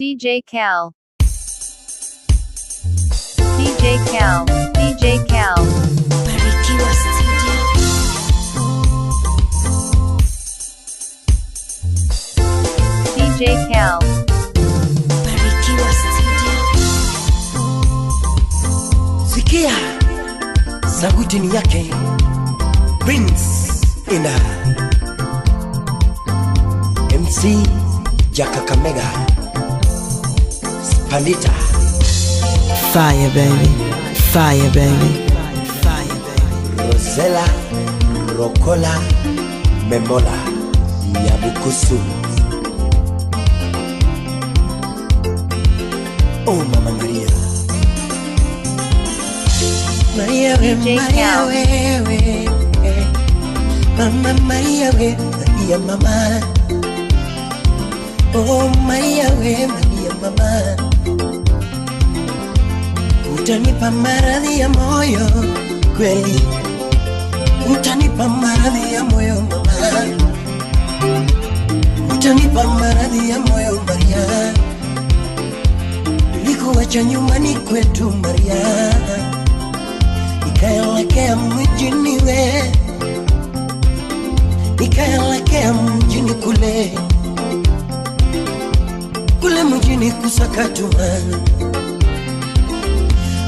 DJ Cal. DJ Cal. DJ Cal. Barikiwa Studio. DJ Cal. Barikiwa Studio. Sikia sauti ni yake Prince Ina MC Jaka Kamega Spandita. Fire baby, fire baby, fire baby. Rosella Rokola Memola Yabukusu. Oh Mama Maria, Maria we, DJ Maria Cal. we, Mama Maria we, Maria mama. Oh Maria we, Maria mama. Utanipa maradhi ya moyo kweli, utanipa maradhi ya moyo mama, utanipa maradhi ya moyo Maria. Nilikuacha nyumbani kwetu Maria, nikaelekea mjini we, nikaelekea mjini kule mjini kusakatuma.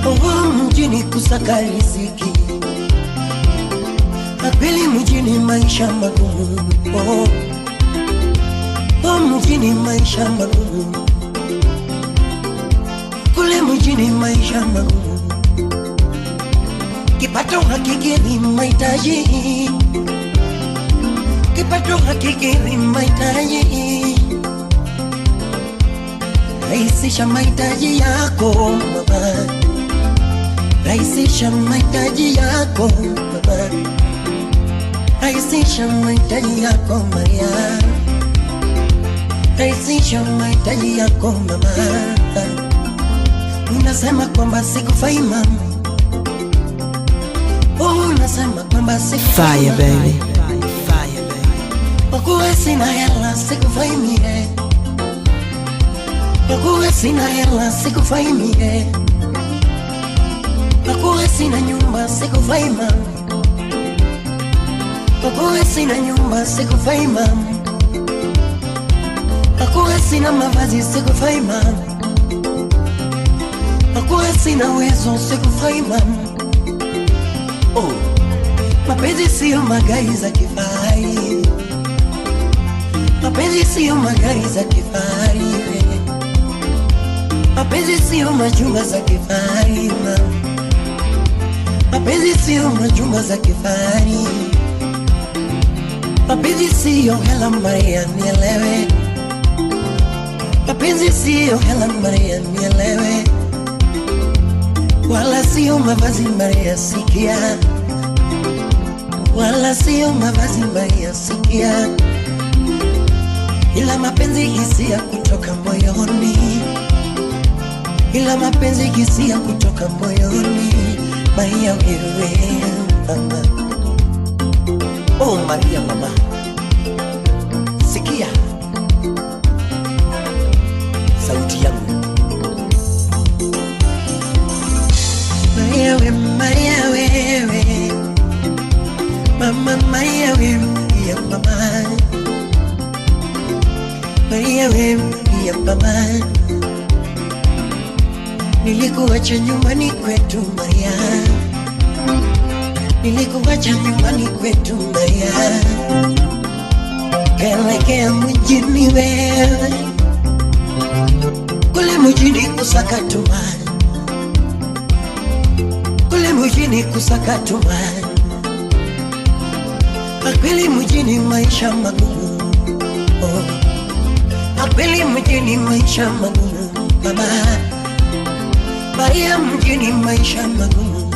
Oh mjini kusaka riziki, kweli mjini maisha magumu. Oh mjini maisha magumu, kule mjini maisha magumu. Kipato hakikidhi mahitaji, kipato hakikidhi mahitaji. Rahisisha mahitaji yako mama, rahisisha mahitaji yako mama, rahisisha mahitaji yako Maria, rahisisha mahitaji yako mama. Unasema kwamba sikufai mama, oh unasema kwamba sikufai Fire mama. baby, fire baby. Wakuwe sina hela sikufai mie, wakuwe sina hela sikufai mie, wakuwe sina nyumba sikufai mama, wakuwe sina nyumba sikufai mama, wakuwe sina mavazi sikufai mama, wakuwe sina uwezo sikufai mama. Oh, mapenzi sio magari za kifahari, mapenzi sio magari za kifahari, mapenzi sio majumba za kifahari mama, mapenzi sio majumba za kifahari, mapenzi sio hela Maria nielewe, mapenzi sio hela Maria nielewe, wala sio mavazi Maria sikia, wala sio mavazi Maria sikia, ila mapenzi hisia kutoka moyoni, ila mapenzi hisia kutoka moyoni Maria wewe mama. Oh Maria mama, sikia sauti yangu Maria we, Maria wewe mama, Maria wewe ya mama, Maria wewe ya mama. Nilikuacha nyumbani kwetu Maria, nilikuacha nyumbani kwetu Maria, kaelekea mjini wewe, kule mjini kusakatuma, kule mjini kusakatuma. Kweli mjini maisha magumu, oh, kweli mjini maisha magumu mama, Maria mjini maisha magumu.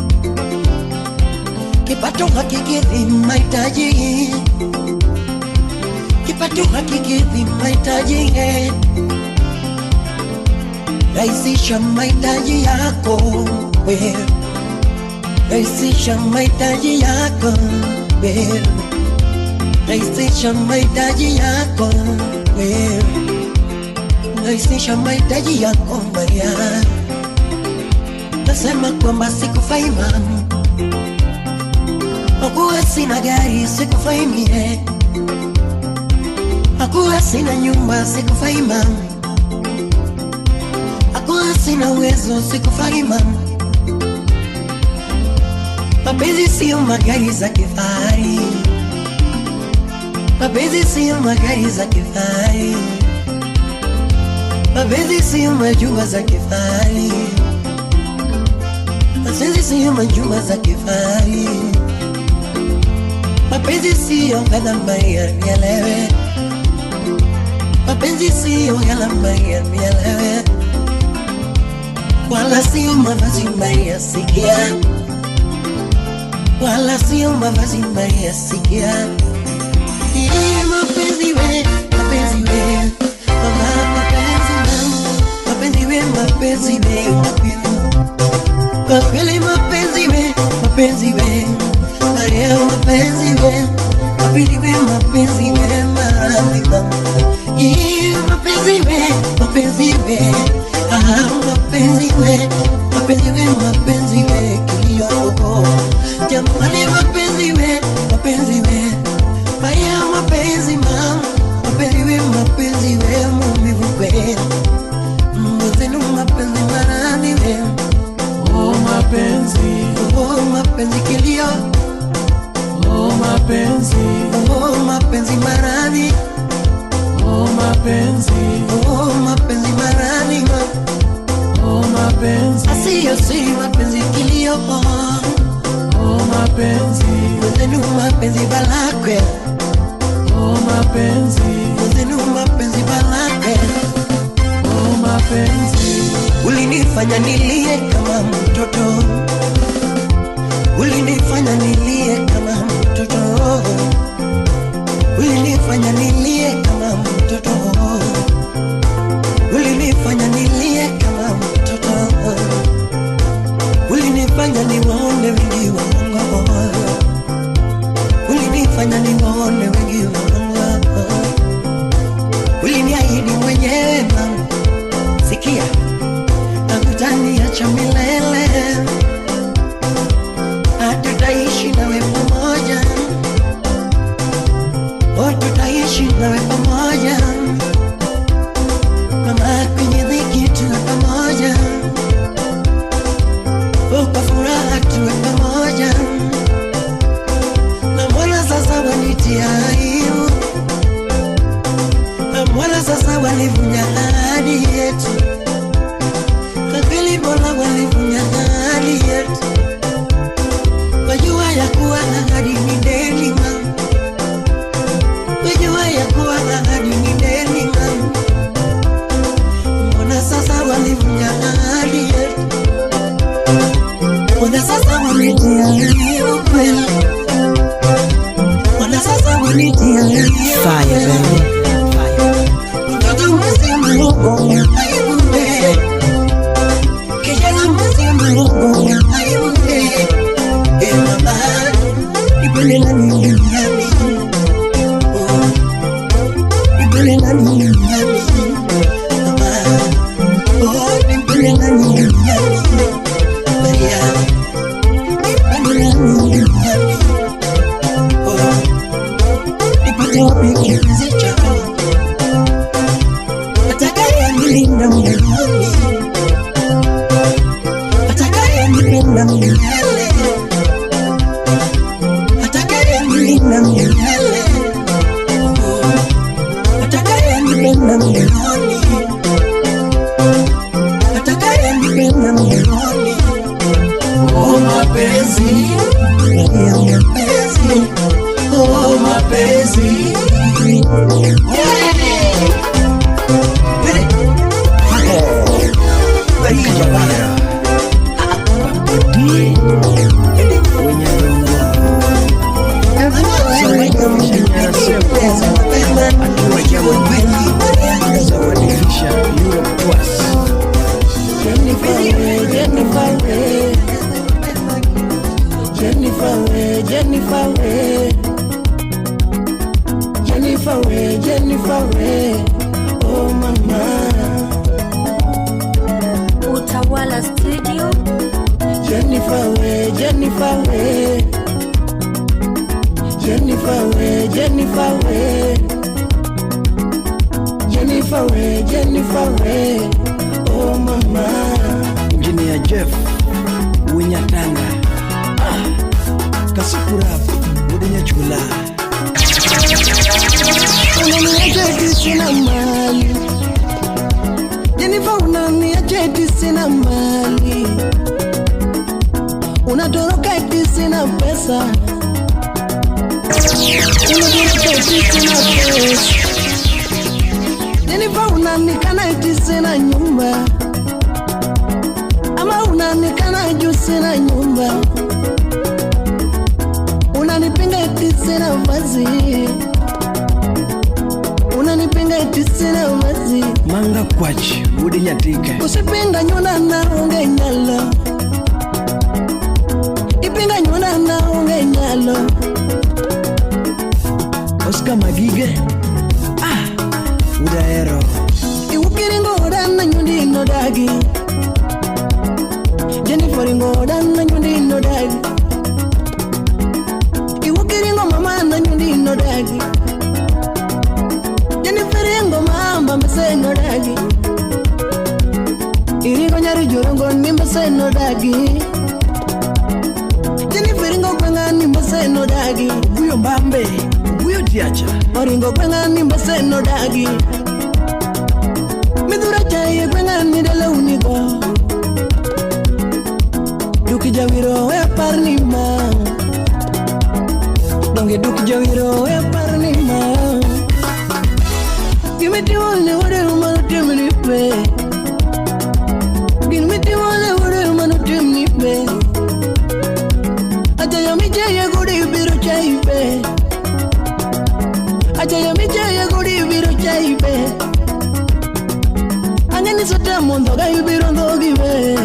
Kipato hakikidhi mahitaji, kipato hakikidhi mahitaji. Rahisisha mahitaji yako wewe, rahisisha mahitaji yako wewe, rahisisha mahitaji yako wewe. rahisisha mahitaji yako Maria. Nasema kwamba sikufai mama, hakuwa sina gari sikufai mie, hakuwa sina nyumba sikufai mama, hakuwa sina uwezo sikufai mama. Mapenzi sio magari za kifahari, mapenzi sio magari za kifahari, mapenzi sio majumba za kifahari, mapenzi sio majumba za kifahari, mapenzi sio gharama ya mielewe, mapenzi sio gharama ya mielewe, wala sio mavazi mbaya sikia, wala sio mavazi mbaya sikia. Mapenzi we, mapenzi we, mama mapenzi mama, mapenzi we, mapenzi we, kwa kweli mapenzi we, mapenzi we, Maria mapenzi we, mapenzi we, mapenzi we, mapenzi we, mapenzi we, mapenzi we, mapenzi we, mapenzi we, kilio jamani mapenzi we, mapenzi we, Maria mapenzi mama, mapenzi we, mapenzi we, mumivu kwe, mwezenu mapenzi marani we, oh mapenzi, oh mapenzi kilio, oh mapenzi, oh mapenzi marani, oh mapenzi, oh mapenzi marani ma, oh mapenzi, asiyo si mapenzi kilio, oh mapenzi, mwezenu mapenzi balakwe, oh mapenzi, mwezenu mapenzi balakwe, oh mapenzi. Ulinifanya nilie kama mtoto, ulinifanya nilie kama mtoto, ulinifanya nilie kama mtoto, ulinifanya nilie kama mtoto, ulinifanya niwaone wengi wa Mungu, ulinifanya niwaone wengi wa Mungu, uliniahidi mwenyewe mama, sikia hakutaniacha milele, hatutaishi nawe pamoja, tutaishi nawe pamoja mama, kwenye dhiki tuwe pamoja, kwa furaha tuwe pamoja, na mbona sasa wanitia aibu, na mbona sasa walivunja ahadi yetu, kweli mbona walivunja ahadi yetu, wajua ya kuwa ahadi ni deni mama, wajua ya kuwa ahadi ni deni mama, mbona sasa walivunja ahadi yetu, mbona sasa wanitia aibu kweli, mbona sasa wanitia aibu. Fire, baby. Mtoto mzima Mungu aibu wewe, kijana mzima Mungu aibu wewe, mama ipende nani duniani, ipende nani duniani mama, ipende nani duniani Maria, ipende nani duniani, ipate wapi kipenzi chako, atakayenipenda milele, atakayenipenda milele, atakayenipenda milele, atakayenipenda milele, atakayenipenda milele, oh mapenzi, Maria mapenzi, oh mapenzi, Jennifer, Jennifer way. Jennifer way, Jennifer way. Oh mama. Engineer Jeff Winyatanga Kasipurafu Udenya chula Unaniacha sina mali. Jennifer unaniacha sina mali. Unatoroka eti sina pesa. Unatoroka eti sina pesa. Jennifer unanikana eti sina nyumba. Ama unanikana juu sina nyumba. Unanipinga eti sina vazi. Unanipinga eti sina vazi. Manga kwachi Udenya tika Usipinga nyuna na unge nyalo. Ipinga nyuna na unge nyalo. Oscar Magige Udaero Iwukiringo odana nyundi no dagi. Jennifer ingo odana nyundi no dagi. Iwukiringo mama na nyundi no dagi. Jennifer ingo mama mese no dagi. Iringo nyari jorongo ni mese no dagi. Jennifer ingo kwenga ni mese no dagi. Buyo mbambe Buyo diacha Oringo kwenga ni mese no dagi. Midura chaye kwenga ni dele unigo. Duki jawiro e parnima. Donge duki jawiro e parnima. Gimiti wale wade umano temni pe. Gimiti wale wade umano temni pe. Ajaya mi chaye gudi biro chaye pe. Ajaya mi chaye gudi biro chaye pe. Angeni sote mundo ga yubiro ndogi be.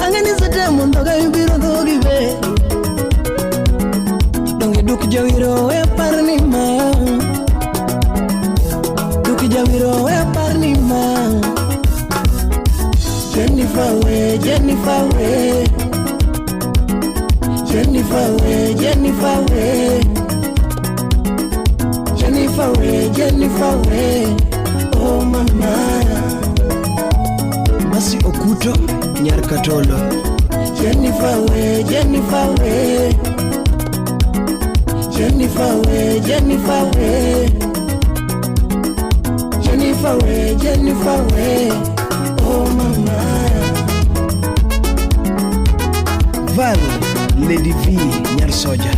Angeni sote mundo ga yubiro ndogi be. Donge duki jawiro e parnima. Duki jawiro e parnima. Jennifer way, Jennifer way. Jennifer way, Jennifer way. Jennifer way, Jennifer way. Oh mama. Masi Okuto Nyarkatolo Jennifer way, Jennifer way. Jennifer way, Jennifer way. Jennifer way, Jennifer way. Oh mama. Val Lady V Nyar Soja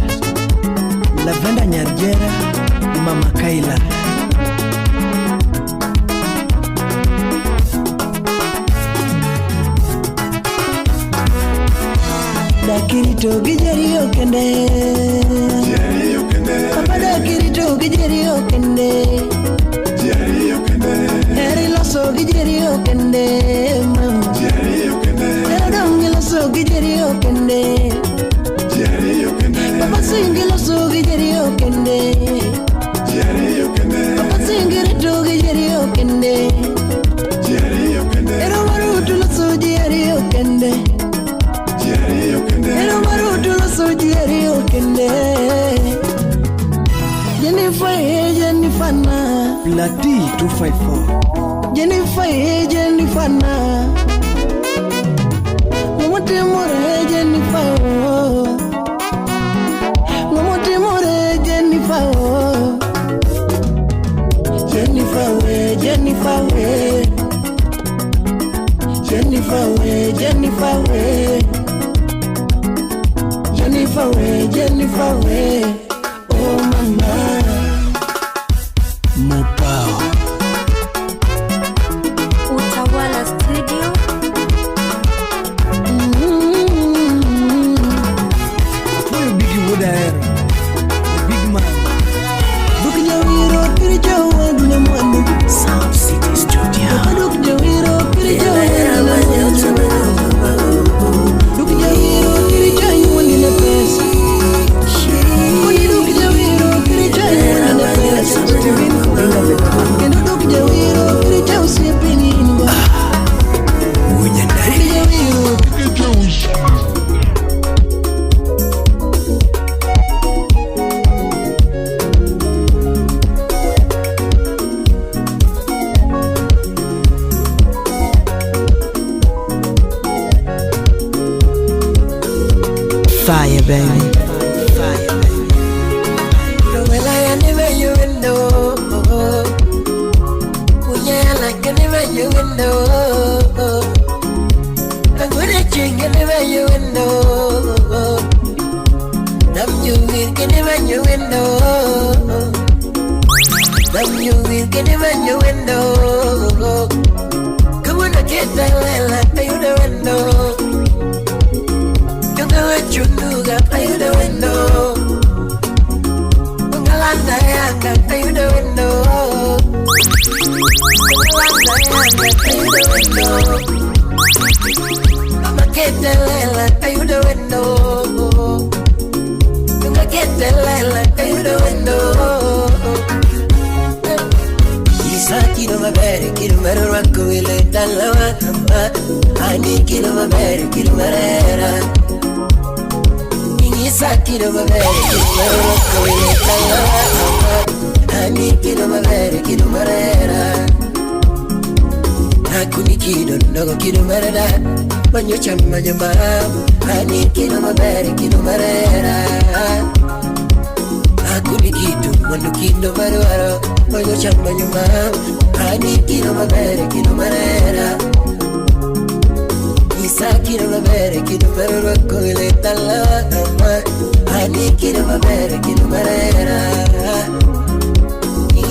Lavenda Nyarjera Mama Kaila Dakirito gijerio kende. Papa dakirito gijerio kende. Eri loso gijerio kende. Mama Erodongi loso gijerio kende. Papa singi loso gijerio kende. Papa singi rito gijerio kende. Ero marutu loso gijerio kende. Ero marutu loso gijerio kende. Jennifer Jennifer na Plati 254 Jennifer Jennifer na Ngomote more Jennifer oh. Ngomote more Jennifer oh. Jennifer way, Jennifer way. Jennifer way, Jennifer way. Jennifer way, Jennifer way. Oh mama. Mopao Utawala Studio. Boyo Bigi Udaero Big man Duki jawiro kiri jawa dunia mwandu. Sound City Studio Duki jawiro kiri jawa dunia mwandu. Duki jawiro kiri jawa dunia pesa. Duki jawiro kiri jawa Fire, baby. Well, I never you window. Oh, yeah, like anywhere you window. I'm gonna drink anywhere you window. Love you will get anywhere you window. Love you will get anywhere you window. Come on, get that like you the window. You know what you do, got you the window. Ungalanda yanga you the window. Ungalanda yanga you the window. I'ma get that like you the window. I'ma get that like you the window. Kilo ma bere, kilo mero racco ile dalla mamma. Ani kilo ma bere, kilo marera. Ingisa kilo ma bere, kilo mero racco ile dalla mamma. Ani kilo ma bere, kilo marera. Aku ni kilo nogo kilo marera. Banyo chama nyama. Ani kilo ma bere, kilo marera. Aku ni kilo manu kilo marera. Banyo chama nyama. Ani kilo ma bere, kilo marera. Isa kilo ma bere, kilo marera. Koile tala ama. Ani kilo ma bere, kilo marera.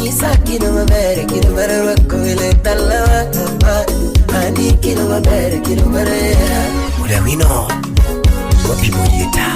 Isa kilo ma bere, kilo marera. Koile tala ama. Ani kilo ma bere, kilo marera. Murawino, wapi mojita.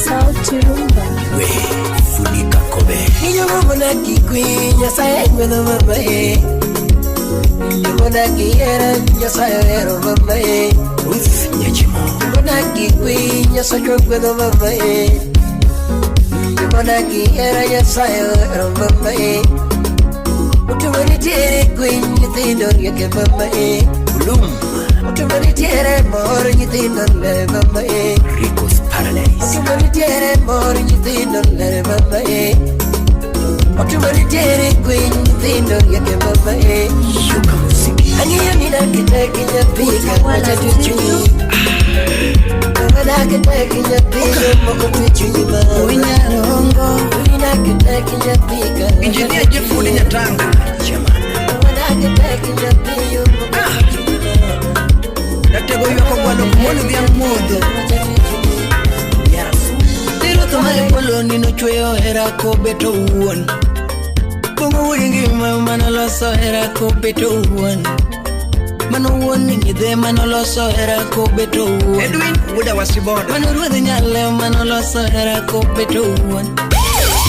Sauti Rumba. We, funika kobe. Niyo mwana kikwinya sae ngweno mama e. Niyo mwana kiyera nya sae ero mama e. Uff, nyachimo. Mwana kikwinya sae ngweno mama e. Niyo mwana kiyera nya sae ero mama e. Utumani tere kwinya tindo yake mama e. Bloom. Utumani tere moro nyitindo le mama e. Rico's Paradise. Utumani tere moro nyitindo le mama e. Utumani tere kwinya tindo yake mama e. Shuka musiki. Angiya mina kitaki nyapika wacha tuchunyi. Wada kitaki nyapika moko tuchunyi ma. Winyarongo. Wina kitaki nyapika. Engineer Jeffudi Nyatanga. Jamani. Wada kitaki nyapika moko tuchunyi ma. Datego yako gwalo kumonu vya mudo. Wacha tuchunyi. Tiro kamae polo nino chweyo hera ko beto uon. Bungo wingi mano loso hera ko beto uon. Mano uon ni de mano loso hera ko beto uon. Edwin Wuda Wasiboda. Mano ruodhi nyale mano loso hera ko beto uon.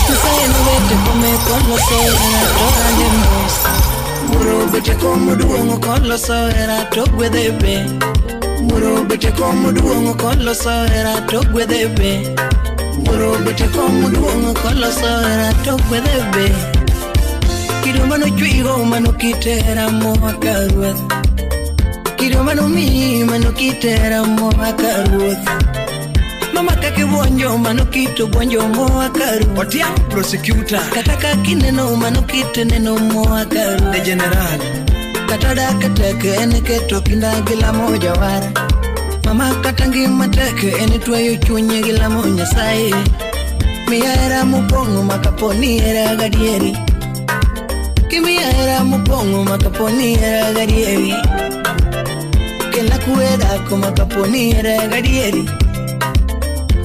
Nyasaye no wete kome kon loso hera to ande mos. Muro bete komo duongo kon loso hera to gwedhe be. Muro bete komo duongo kon loso hera to gwedhe be. Muro bete komo duongo kon loso hera to gwedhe be. Kido mano chwigo mano kitera moa ka ruoth. Kido mano mi mano kitera moa ka ruoth. Mama kake buonjo mano kito buonjo moa ka ruoth. Otiang prosecutor. Kata kakineno mano kiteneno moa ka ruoth. The general. Kata dake teke ene keto kinda gila moja wara. Mama kata ngima teke ene tuayo chunye gila mo Nyasaye. Miya era mupongo makaponi era gadieri. Kimi era mupongo makaponi era gadieri. la kueda como caponiera gadieri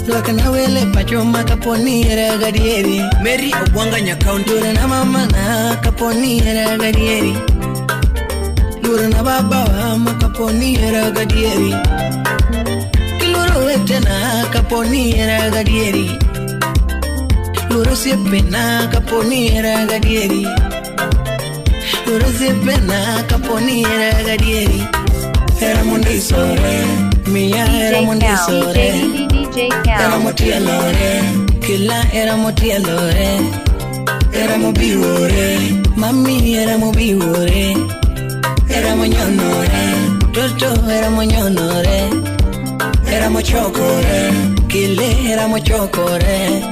Laka wele pachoma caponiera gadieri Mary Obwanga Nyakaundi na mama na caponiera gadieri Lura na baba wa caponiera gadieri Kiluro wetena caponiera gadieri Lura siepena caponiera gadieri Lura siepena caponiera gadieri Era mundi sore, mia era mundi sore DJ Era Cal. moti allore, killa era moti allore Era mo biwore, mami era mo biwore Era mo nyonore, toto era mo nyonore Era mo chokore, kille era mo chokore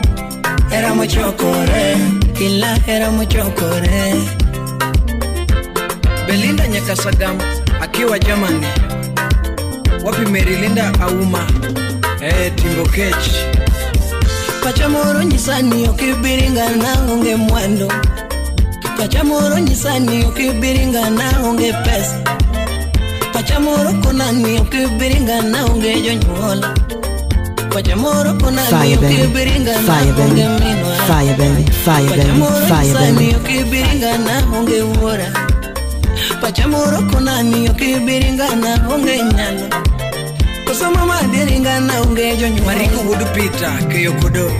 Era mo chokore, killa era mo chokore Belinda Nyakasagam akiwa Germany. Wapi Merilinda Auma Timbo Kech. Pachamoro nyisani ukibiringa na unge mwendo. Pachamoro nyisani ukibiringa na unge pesa. Pachamoro konani ukibiringa na unge jonyola. Pachamoro konani ukibiringa na unge minwa. Fire baby, fire baby, Pachamoro fire baby. nyisani ukibiringa na unge wora. Pachamoro konani ukibiringa na unge nyalo. Kusoma madiringa na unge jonyo Mariko Wudu Peter Keyokodo.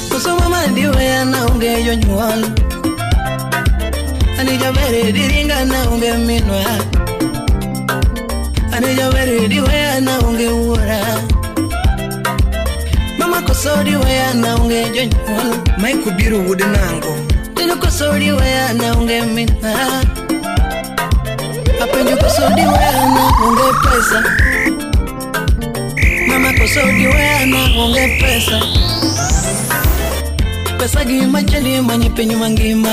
Kusoma madiwe na unge jonyo Anija bere diringa na unge minwa. Anija bere diwe na unge wura. Mama kusodi we na unge jonyo Maiku Biru Wudu Nango. Tino kusodi we na unge minwa. Apenjo kusodi we na unge pesa. Mama kusodi we na unge pesa. Pesa gima chali manye penyu mangima.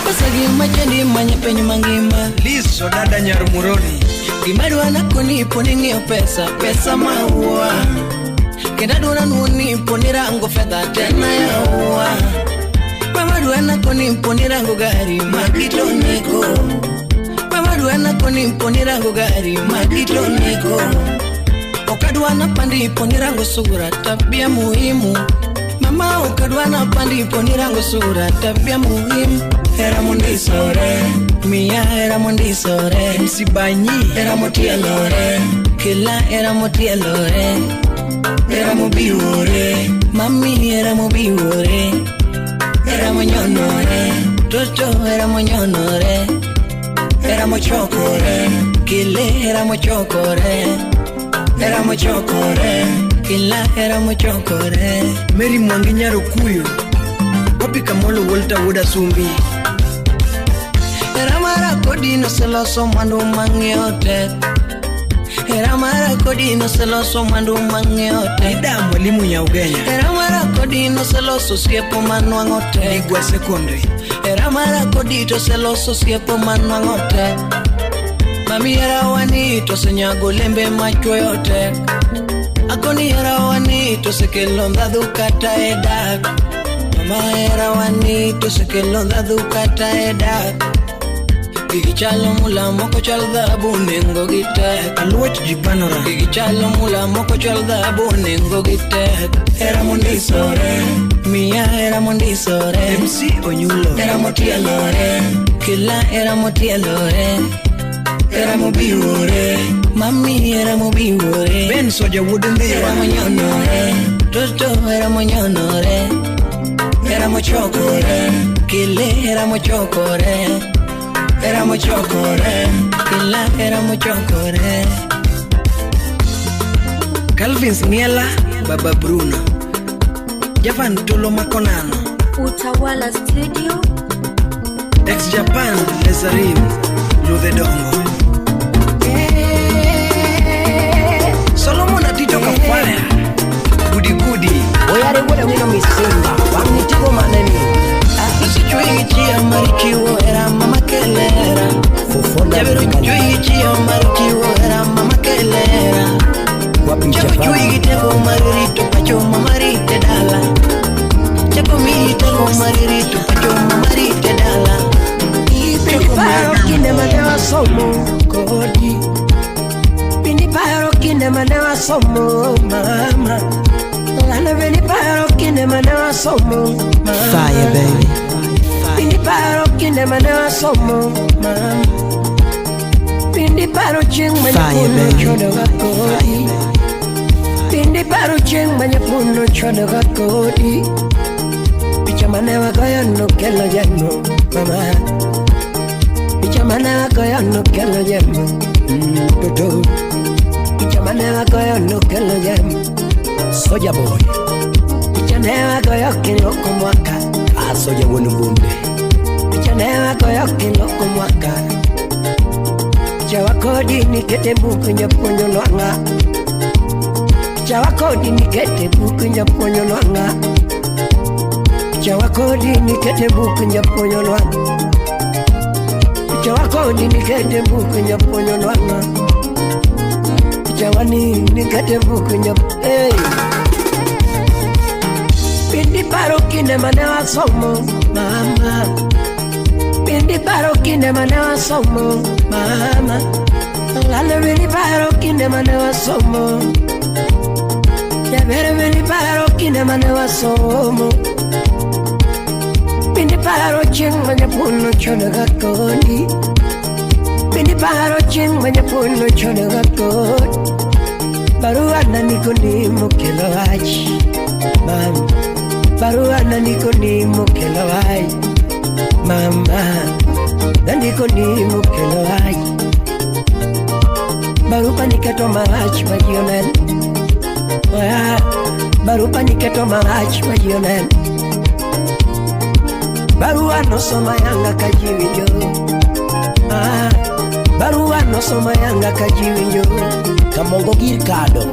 Pesa gima chali manye penyu mangima. Liso dada Nyarumuroni. Gimadwa na kunipo ningio pesa. Pesa maua. Kedaduna nunipo nirango fedha tena ya ua. Mama duena kunipo nirango gari makito neko. Mama duena kunipo nirango gari makito neko. Okadwana pandipo nirango sura tabia muhimu. Mama okadwana pandipo nirango sura tabia muhimu. Era mundi sore, mia era mundi sore Msibanyi Era moti allore, killa era moti allore Era mo biwore, mami era mo biwore Era mo nyonore, toto era mo nyonore Era mo chokore, kille era mo chokore Era mo chokore, killa era mo chokore Mary Mwangi Nyarukuyu. Wapi Kamolo Walter Wuda Sumbi. Era mara kodino seloso mandu mangyote. Era mara kodino seloso mandu mangyote. Ida Mwalimu Nyaugenya. Era mara kodino seloso siepo manwangote. Igwa Secondary. Era mara kodito seloso siepo manwangote. Mami era wanito senyago lembe macho yote. Akoni era wanito sekelonda dukata edak. Mama era wanito sekelonda dukata edak. Gigichalo mula moko chal dhabu nengo gitek. Aluot Jibanora. Gigichalo mula moko chal dhabu nengo gitek. Era mundi sore, mia era mundi sore MC Onyulo. Era moti allore, killa era moti allore Era mo biwore, mami era mo biwore Ben Soja Wudu Era mo Ndiwa. nyonore, toto era mo nyonore Era mo chokore, kille era mo chokore Era mo chokore, killa era mo chokore Calvin Sniela Baba Bruno. Javan Tolo Makonano. Utawala Studio. Ex Japan Lezarin Ludedongo. Solomon Atito Kafaya. Gudi Gudi. Oyare wole wino misimba, wangi tigo maneni. Nusichui chia marichiwo era mama kelera. Fufonda Jaberu chui chia marichiwo era mama kelera. wapi Chako chui Japan. gitego maririto pacho mamarite dala. Chako mi tego maririto pacho mamarite dala. Chako Paro kine madewa somo kodi kinde manewa somo mama. Lana veni paro kinde manewa somo mama. Fire baby. Pindi paro kinde manewa somo mama. Pindi paro ching manyapuno chodo gakodi. Pindi paro ching manyapuno chodo gakodi. Picha manewa goyo no kelo jemo mama. Picha manewa goyo no kelo jemo toto. Picha manewa goyo no kelo jemo Soja boy. Picha manewa goyo kilo kumwaka. Soja wonu bunde. Picha manewa goyo kilo kumwaka. Jawa kodi ni kete buku nyaponyo lwanga. Jawa kodi ni kete buku nyaponyo lwanga. Jawa kodi ni kete buku nyaponyo lwanga. Jawa kodi ni kete buku nyaponyo lwanga. Jawa ni kete buku nyaponyo. Hey. Pindi paro kinde manewa somo mama. Pindi paro kinde manewa somo mama. Lala veni paro kinde manewa somo. Ya vere veni paro kinde manewa somo. Pindi paro ching manyapuno chodo gakodi. Pindi paro ching manyapuno chodo gakodi. Baruana niko ni mukelo haji mama. Baruana niko ni mukelo haji mama. Nandiko ni mukelo haji. Barupa niketo mahaji majionen. Barupa niketo mahaji majionen. Barua no soma yanga kajiwinjo. Barua no soma yanga kajiwinjo. Kamongo girkado.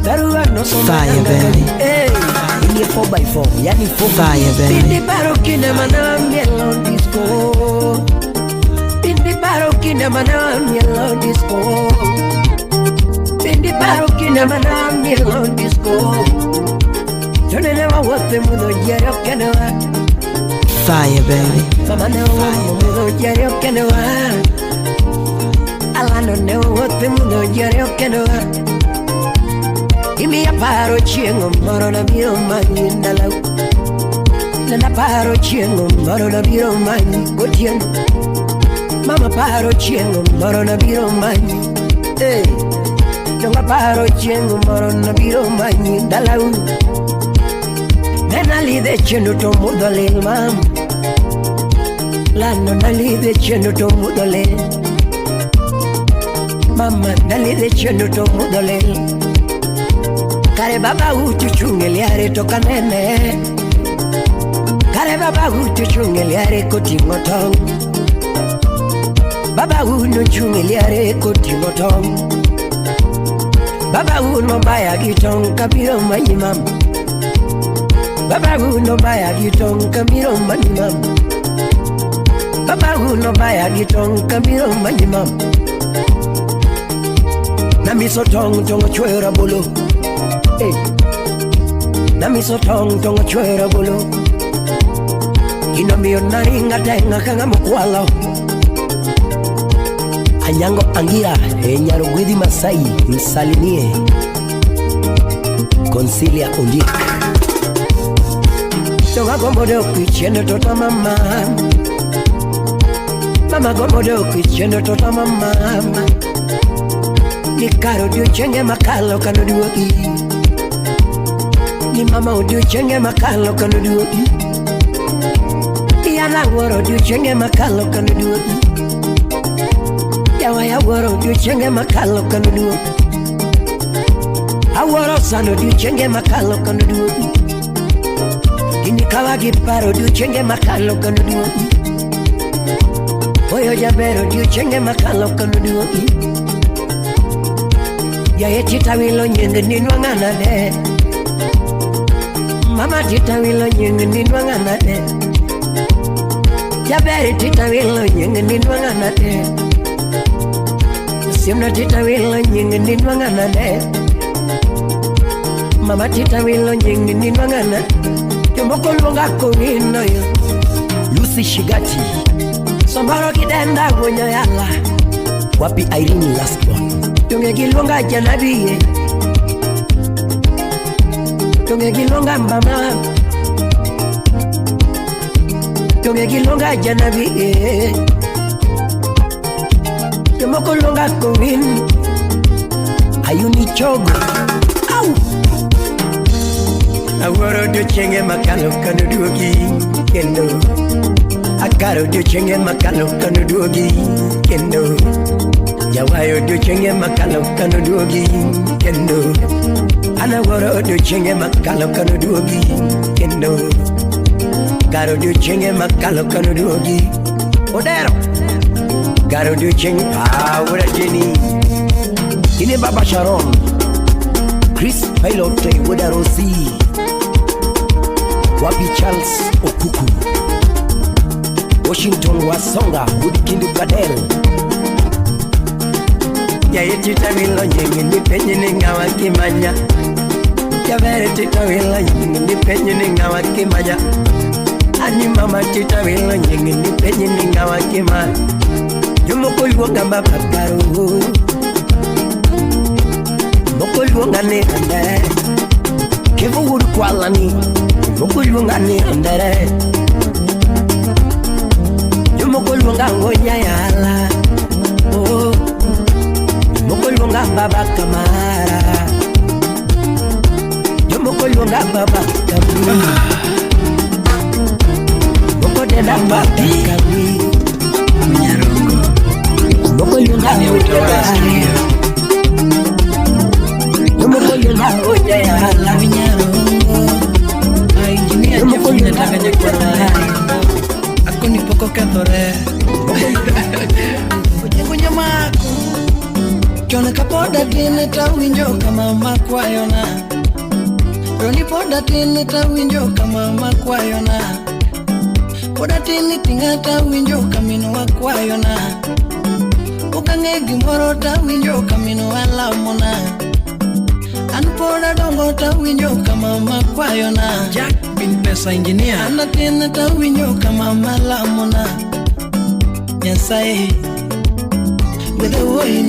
Barua no soma yanga kajiwinjo. Hey, ini 4x4, yani 4x4. Pindi baro kine mana melon disco. Pindi baro kine mana melon disco. Pindi baro kine mana melon disco. Jone never what the mundo yero kenewa. Fire baby. Mama no mundo yero kenewa. Alano no what the mundo yero kenewa. Imi aparo chiengo moro na biro mani ndalau. Nana paro chiengo moro na biro mani gotien. Mama paro chiengo moro na biro mani. Hey. Nunga paro chiengo moro na biro mani ndalau. Nena lide chendo to mudolel mam. Lano na lide chendo to mudolel. Mama na lide chendo to mudolel. Kare baba utu chungeliare toka nene. Kare baba utu chungeliare koti ngotong. Baba uno chungeliare koti ngotong. Baba uno baya gitong kabiro manyimam. Baba uno baya gitong kabiro manyimam. Baba uno baya gitong kabiro manyimam. Namiso tong tongo chwera bolo. Hey. Namiso tong tongo chwera bolo. Inomio naringa tenga kanga mukwalo. Anyango angira enyaro gwedi Masai msalimie Consilia Undik. Tonga gombodo kuichendo tota mama. Mama gombodo kuichendo tota mama. Ni karo dio chenge makalo kano duoki. Ni mama dio chenge makalo kano duoki. Yana woro dio chenge makalo kano duoki. Yawa ya woro dio chenge makalo kano duoki. Aworo sano dio chenge makalo kano duoki. Ini kawagi paro dio chenge makalo kano duoki. Oyo jabero dio chenge makalo kano duoki. Ya tita wilo nyenge ninwangana de. Mama tita wilo nyenge ninwangana de. Ya beri tita wilo nyenge ninwangana de. Simno tita wilo nyenge ninwangana de. Mama tita wilo nyenge ninwangana. Yomoko lunga kongino yo. Lucy Shigati. Sombaro kidenda gonyo yala. Wapi Irene last one. Tunge kilonga janabi Tunge kilonga mama Tunge kilonga janabi Tumoko longa kongin Ayuni chogo Au Awaro do chenge makalo kanu duogi kendo Akaro do chenge makalo kanu duogi kendo Jawayo do chenge makalo kanu duogi kendo Anawaro do chenge makalo kanu duogi kendo Garo do chenge makalo kanu duogi Odero Garo do chenge Awara Jenny Ine Baba Sharon Chris Pilote Woda Rosi Wabi Charles Okuku Washington Wasonga Woodkindi Badel Ya yetita wilo nyingi nipenye ni ngawa kimanya Ya vere tita wilo nyingi nipenye ni ngawa kimanya Ani mama tita wilo nyingi nipenye ni ngawa kimanya Yumoko yuonga mbapakaro Moko yuonga ni andere Kevo wudu kwa lani Moko yuonga ni andere Yumoko yuonga ngonya yala Oh Moko yuonga baba kamara Yumoko yuonga baba kamara Moko deda baba kamara Minyarongo Moko yuonga ngonya Yumoko yuonga ngonya yala Minyarongo Engineer Jeff nataka nyakora Ako ni poko kathore Kunya mako Chona kapoda tine tawinjo kama makwayona Roni poda tine tawinjo kama makwayona Poda tine tinga tawinjo kamino wakwayona Ukange gimoro tawinjo kamino walamona An poda dongo tawinjo kama makwayona Jack bin pesa engineer Ana tine tawinjo kama malamona Nyasaye With the way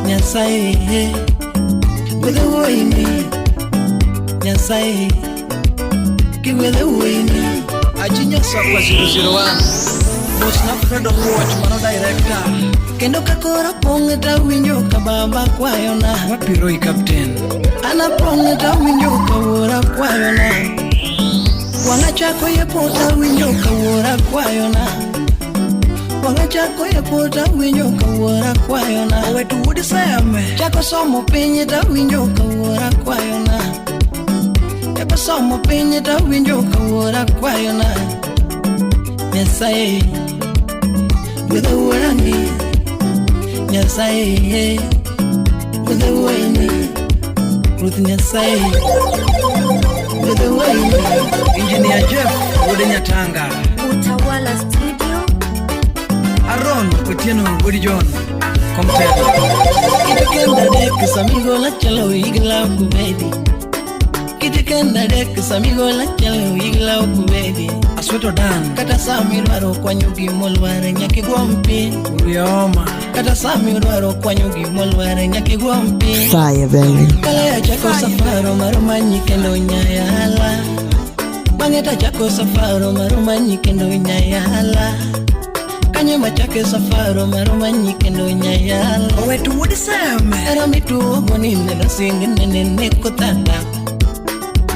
Nyasaye With the way Nyasaye Give with the way Ajinya Sakwa 001 Most not friend of watch Mano director Kendo kakora ponge tawinjo kababa kwayona Wapi Roy Captain Ana ponge tawinjo kawora kwayona Wanga chako yepota winjo kawora kwayona Wanga chako yepota winjo kawora kwayona Wetu wudi sayame Chako somo penye ta winjo kawora kwayona Chako somo penye ta winjo kawora kwayona Nyasaye With the warani Nyasaye With the wayne Ruth Nyasaye With the wayne Engineer Jeff Wode Nyatanga Utawala Studio Aaron Otieno Woody John Compare Kitikenda dek samigo la chalo igla kubedi Kitikenda dek samigo la chalo igla kubedi Asweto Dan Kata sami dwaro kwanyugi molware nyaki gwampi Urioma Kata sami dwaro kwanyugi molware nyaki gwampi Fire baby Kala ya chako safaro marumanyi kendo nyayala Bangeta chako safaro marumanyi kendo nyayala Kanye machake safaro marumanyi kendo nyayala Wetu wudi sayame Era mitu ogoni neno singe nene kotanda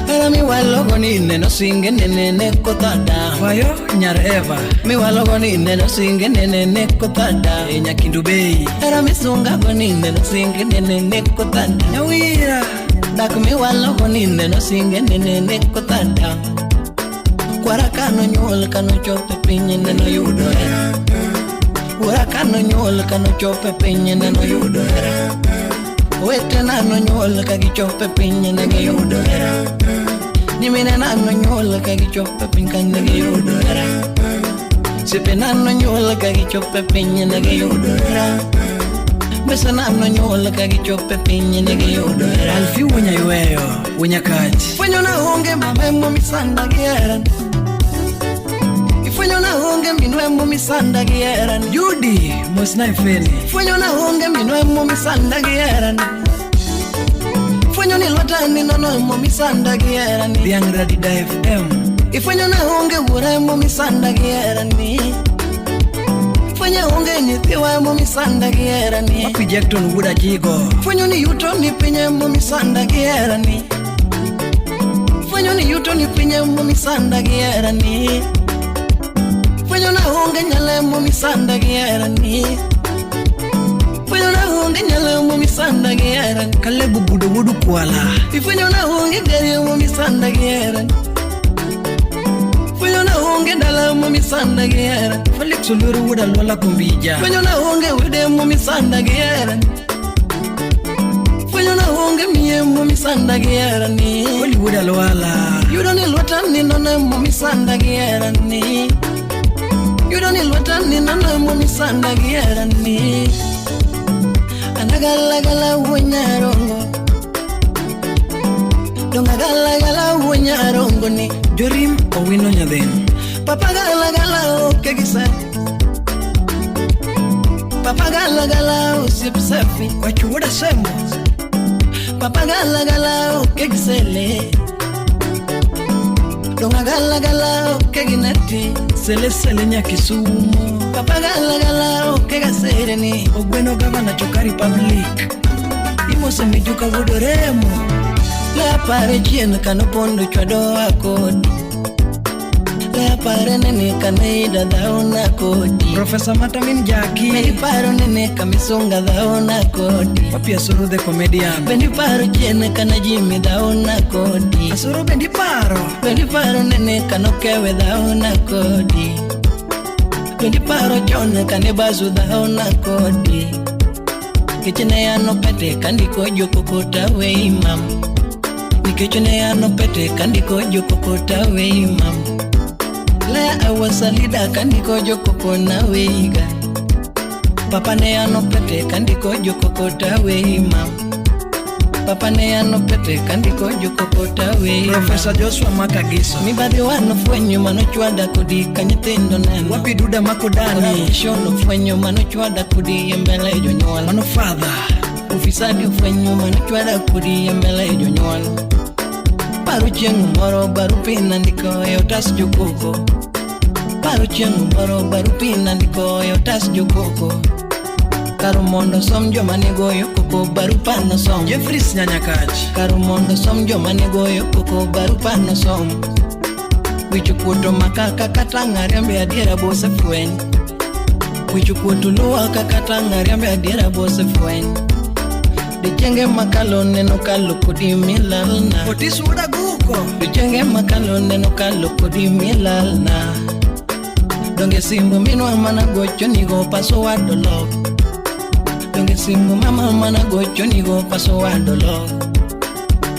Era mi walogoni neno singe nene kotanda Fayo Nyar Eva Mi walogoni neno singe nene kotanda Nyakindu Bay Era mi sunga goni neno singe nene kotanda Nyawira Dak mi walogoni neno singe nene kotanda Kwara kano nyuol kano chope pinye neno yudore Kwara kano nyuol kano chope pinye neno yudore Wete nano nyuol kagi chope pinye nege yudore Nimine nano nyuol kagi chope pinye nege yudore Sipe nano nyuol kagi chope pinye nege yudore Besa nano nyuol kagi chope pinye nege yudore Alfi Wanya Yueyo Wanya Kati Fwenyo na honge mamemo misanda gera Fwenyo na honge minwemo momi sanda gieran Judy Mosna Feni Fwenyo na honge minwa momi sanda gieran Fwenyo ni lwatani nono momi sanda gieran Diang Radida FM Ifwenyo na honge wura momi sanda gieran Fwenyo honge ni thiwa momi sanda gieran Papi Jackton wura jigo Fwenyo ni yuto ni pinye momi sanda gieran Fwenyo ni yuto ni pinye momi sanda gieran Fwenyo na honge nyale momi sanda gieran Fwenyo na honge nyale momi sanda gieran Kalebu budu wudu kuala Fwenyo na honge gari momi sanda gieran Fwenyo na honge dala momi sanda gieran Felix Uluru wuda lola kumbija Fwenyo na honge wide momi sanda gieran Fwenyo na honge miye momi sanda gieran Wali wuda loala Yudoni lwatani nona momi sanda gieran Yudoni lwatani nona momi sanda gieran Anagala gala wonyarongo Donga gala gala wonyarongo ni Jorim owino nyadhen Papa gala gala okegisa Papa gala gala osipsafi Wachuoda sembo Papa gala gala okegisele Donga gala gala okeginati Sele sele nyakisumo Papa gala gala okegasereni Ogweno gavana chokari public Imo semijuka wudoremo Le pare chien kanopondo chwado akodi Le pare nene kaneida dhaona kodi Professor Matamin Jackie Bendi paro nene kamisonga dhaona kodi Papi Asuru the comedian Bendi paro chien kanajimi dhaona kodi Asuru bendi paro nene kanokewe dhaona kodi Bendi paro chone kanebazu dhaona kodi Kichene yano pete kandiko joko kota we imam Kichene yano pete kandiko joko kota we imam Le awasalida kandiko joko kona we iga Papa ne yano pete kandiko joko kota we imam Papa ne yano pete kandiko joko kota we imam Professor Joshua Makagiso Mibadhi wano fwenyo mano chwada kudi kanyetindo neno Wapi duda makodani Shono fwenyo mano chwada kudi yembele jonyual Mano father Ufisadi fwenyo mano chwada kudi yembele jonyual Paru chieng moro baru pina ndiko yotas jokoko Paru chieng moro baru pina ndiko yotas jokoko Karo mondo som joma negoyo koko baru pano som Jeffries Nyanyakachi Karo mondo som joma negoyo koko baru pano som Wichu kuoto makaka katanga riambe adiera bose fwen Wichu kuoto luwa kakatanga riambe adiera bose fwen Dichenge makalo neno kalo kudi milalna Otis wuda guko Dichenge makalo neno kalo kudi milalna Donge simbu minwa mana gocho nigo paso wadolo Donge simbu mama mana gocho nigo paso wadolo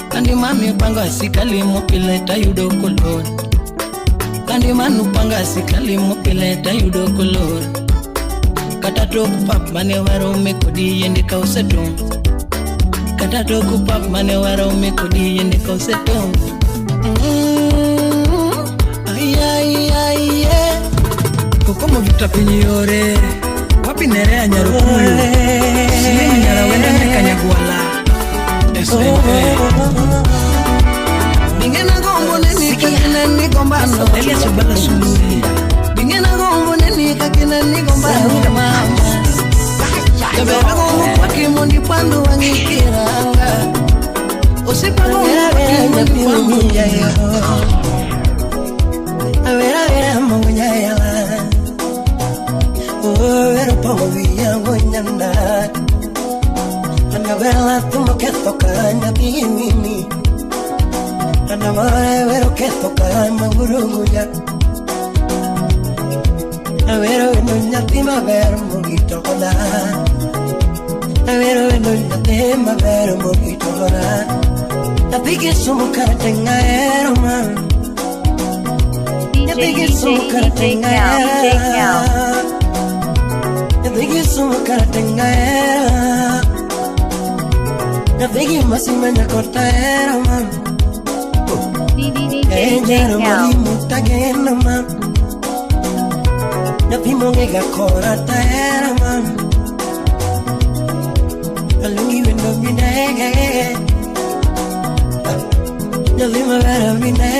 Kandi mami panga asikali mopileta yudo kolor Kandi manu panga asikali mopileta yudo kolor Kata toku pap mane waro mekodi yende kausetung Kata toku pap mane waro mekodi yende kausetung Kokomo vita pinyore Wapi nerea nyarukuyu Simi nyara wenda meka nyagwala SNP Bingena gombo neni kakina ni gombano Elia Subala Suluhi Bingena gombo neni kakina ni gombano mama Kabera gombo pakimondi pandu wangikiranga Osipa gombo pakimondi pandu Vera mungu nyayala Vera pavia wanyanda Anabela tumo que toca nyabini Anamare vero que toca maguruguya Avero nunya tima ver mugito hola Avero nunya tima ver mugito hola Tapiki sumu katenga eroma DJ Cal. Nabigi sumu karatenga era Nabigi masimanya korta era mam DJ Ejero Cal. mali mutagena mam Nabi mongega kora tera mam alungi wendo binege Nyali mavera bine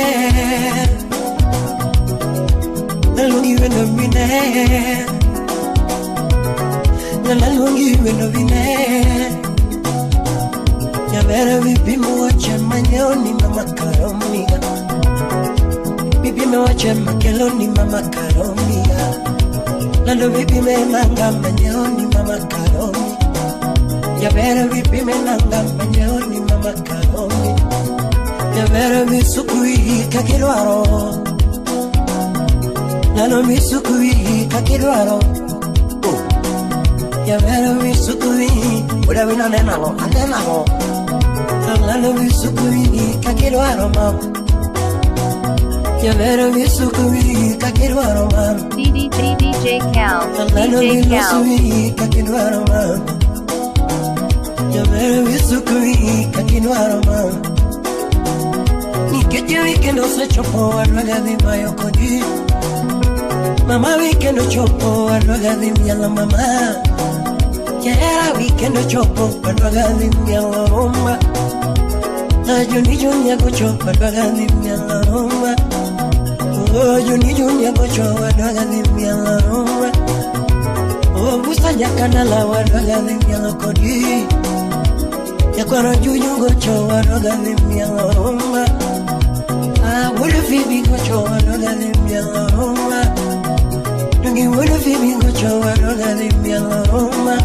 Nalungi wendo bine Nalungi wendo bine Nyavera vipi mwache manyoni mama karomiga Bibi mwache makeloni mama karomiga Lando vipi menanga manyoni mama karomi Nyavera vipi menanga manyoni mama karomi Nyavera misukui kakirwaro Nano misukui kakirwaro Nyavera misukui Uda wina nenalo, anenalo Nano misukui kakirwaro mam Nyavera misukui kakirwaro mam DJ Cal. Nano DJ Cal. misukui kakirwaro mam Nyavera misukui kakirwaro mam Nikeje weekend ose chopo Adwaga di mayo kodi Mama weekend chopo Adwaga di miyala mama Yeah weekend chopo Adwaga di miyala rumba Juni junya gocho Adwaga di miyala rumba Oh juni junya gocho Adwaga di miyala rumba Oh busta nyakanala Adwaga di miyala kodi Yakwara juju gocho Adwaga di miyala rumba Wulu fibi gocho Adwaga di miyala rumba Dungi wulu fibi gocho Adwaga di miyala rumba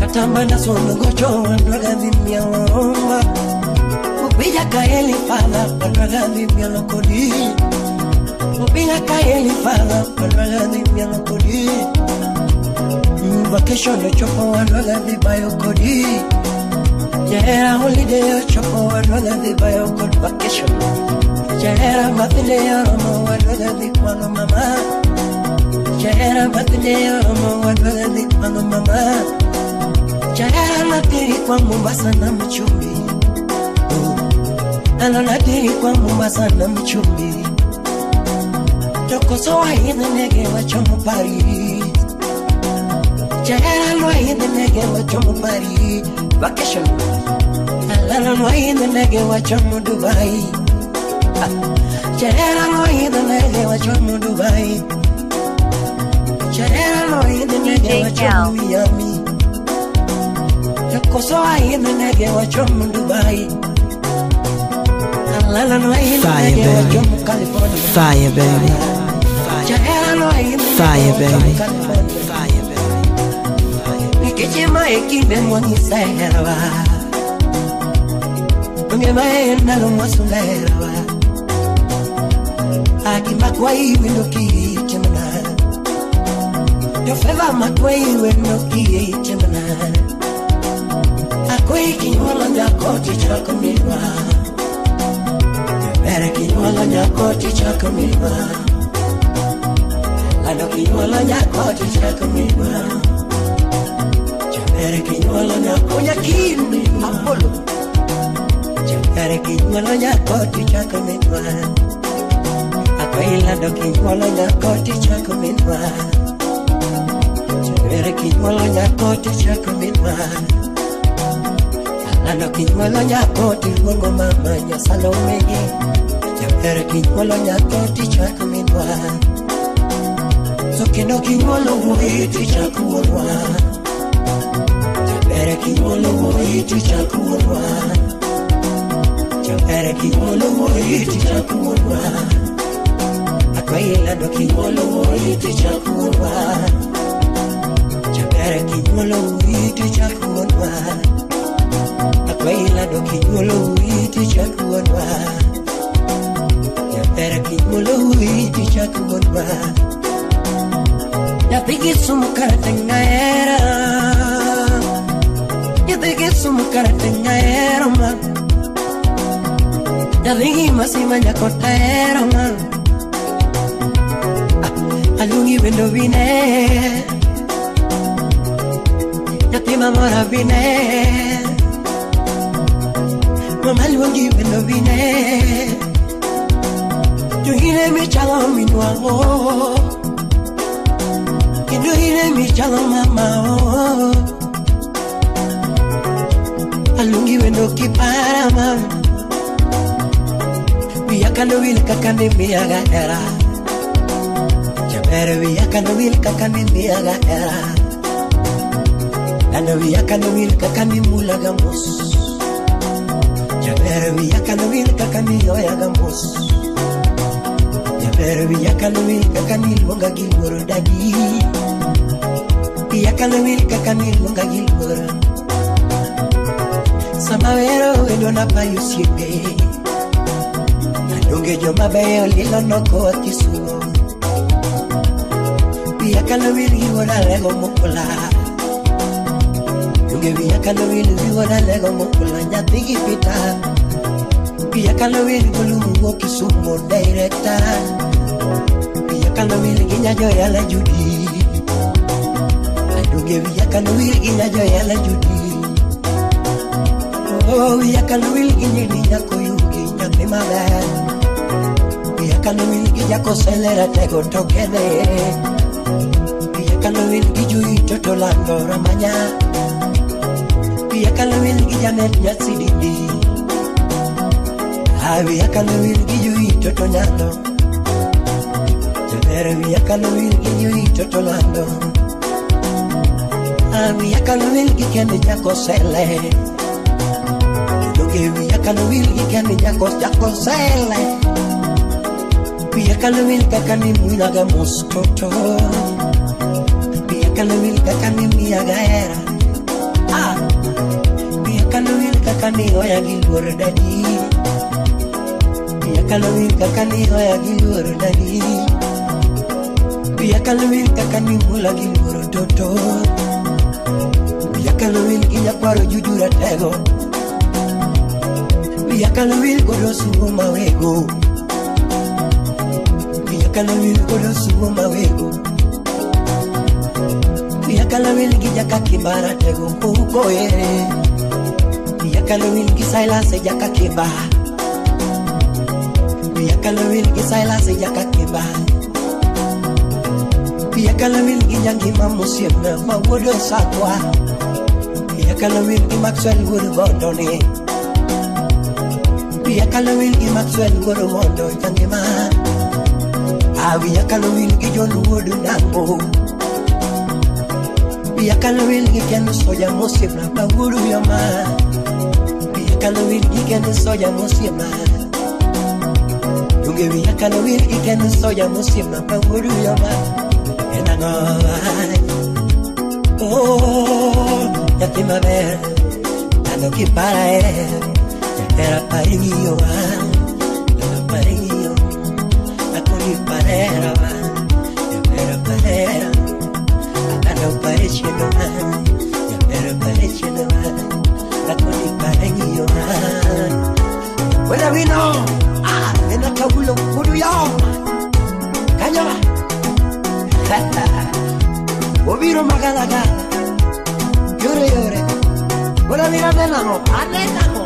Katamba na sono gocho Adwaga di miyala rumba Upija kaeli fala Adwaga di miyala kodi Upija kaeli fala Adwaga di miyala kodi Vacation no chopo Adwaga di bayo kodi Yeah holiday chopo Adwaga di bayo kodi Vacation Jera matinde yomo Adwaga di kwanga mama Jera matinde yomo Adwaga di kwanga mama Jera natiri kwa Mombasa na mchumbi Nalo natiri kwa Mombasa na mchumbi Toko soa hinde nege wachomo Paris Jera no hinde nege wachomo Paris Vacation Nalo no hinde nege wachomo Dubai Cherera no hinde nege wachomo Dubai Cherera no hinde nege wachomo Miami Yokoso hinde nege wachomo Dubai Alala no hinde nege wachomo California Fire baby Cherera no hinde Fire baby Nikijima ekinde mwangi seherawa Ngemae nalo mwasungerawa Aki makwai wendo ki chemana Yo feva makwai wendo ki chemana Akwai kinyola nyakoti chako miwa Bere kinyola nyakoti chako miwa Lando kinyola nyakoti chako miwa Bere kinyola nyakoti miwa Apollo Bere kinyola nyakoti chako miwa Akwai lando kinyola nyakoti chako miwa Bere kinyola nyakoti chako miwa Lando kinyola nyakoti luongo mama Nyasalomegi Bere kinyola nyakoti chako miwa So kendo kinyola uiti chako uonwa Bere kinyola uiti chako uonwa Bere kinyola uiti chako uonwa Akwai lando kinyola uiti chako uonwa Bere kinyola uiti chako uonwa Akwai lando kinyola uiti chako uonwa Bere kinyola uiti chako uonwa Yapigi sumu karatanga era Yapigi sumu karatanga era man Yapigi masima nyakota era man Alungi wendo vine Yatima mora vine Mama lungi wendo vine Juhine mi chalo minwa Kendo ine mi chalo mama oh. Alungi wendo kipara mama. Viyakano wil kakane miyaga era. Jabere viyakano wil kakane miyaga era. Nano viyakano wil kakane mulaga mus. Jabere viyakano wil kakane yoyaga mus. Jabere viyakano wil kakane lunga gilmoro dadi. Viyakano wil kakane lunga gilmoro. Samawero wendo na payo siete. Adonge joma beyo lilo noko kisuo. Viyakano wil giwora lego mukula. Adonge viyakano wil giwora lego mukula. Nyatigi pita. Viyakano wil golumu kisumo directa. Viyakano wil ginyajo yala judi. Adonge viyakano wil ginyajo yala judi. Oh, viyakano wil ginyidi yako yugi nyakni maber. Viyakano wil gijako selera tego tokene. Viyakano wil gijui toto lando ramanya. Viyakano wil gijanet nyatsididi. Viyakano wil gijui toto nyando. Jabere viyakano wil gijui toto lando. Viyakano wil gikende jako sele. Viyakano wil gikende jako sele. Viyakano wil kakani muinaga muskoto. Viyakano wil kakani miyaga era. Viyakano wil kakani oya gilwar dadi. Viyakano wil kakani oya gilwar dadi. Viyakano wil kakani mula gilwar toto. Viyakano wil ginyaparo jujura tego. Viyakano wil godo suwo mawego. Viyakano wil godo suwo mawego. Viyakano wil gijaka kibara tego uko ere. Viyakano wil gisaila se jaka kiba. Viyakano wil gisaila se jaka kiba. Viyakano wil gijangi mamusiemna mawodo sakwa. Viyakano wil gimakswel wodo bondone. Viyakano wil gi Maxwell goro wondo jangema. Viyakano wil gi John Wood nango. Viyakano wil gi Ken Soja Mosima banguru yama. Viyakano wil gi Ken Soja Mosima. Dunge viyakano wil gi Ken Soja Mosima banguru yama. Enango. Oh, yatima ver. Nano kipara era pareguillo, era pareguillo, la coli parera, era parera, la no pareciendo, era pareciendo, la coli pareguillo. Buena vino, en la cabulo, curuyo, caña, oviro magalaga, llore, llore, buena vino de nano, anénamo.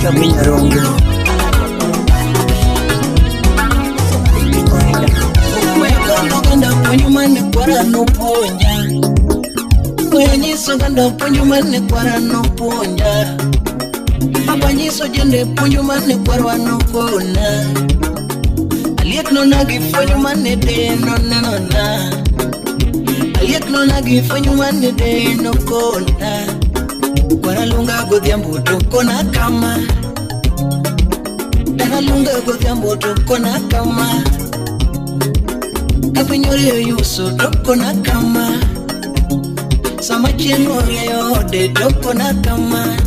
Minyarongo Wekono ganda ponyo mane kwara no ponya Wenyiso ganda ponyo mane kwara no ponya Abanyiso jende ponyo mane kwara no pona Aliek no nagi ponyo mane de no na Aliek no nagi ponyo mane de no kona Kwara lunga godhiambo to kona kama Dana lunga godhiambo to kona kama Kapinyore yuso to kona kama Sama chienore yode to kona kama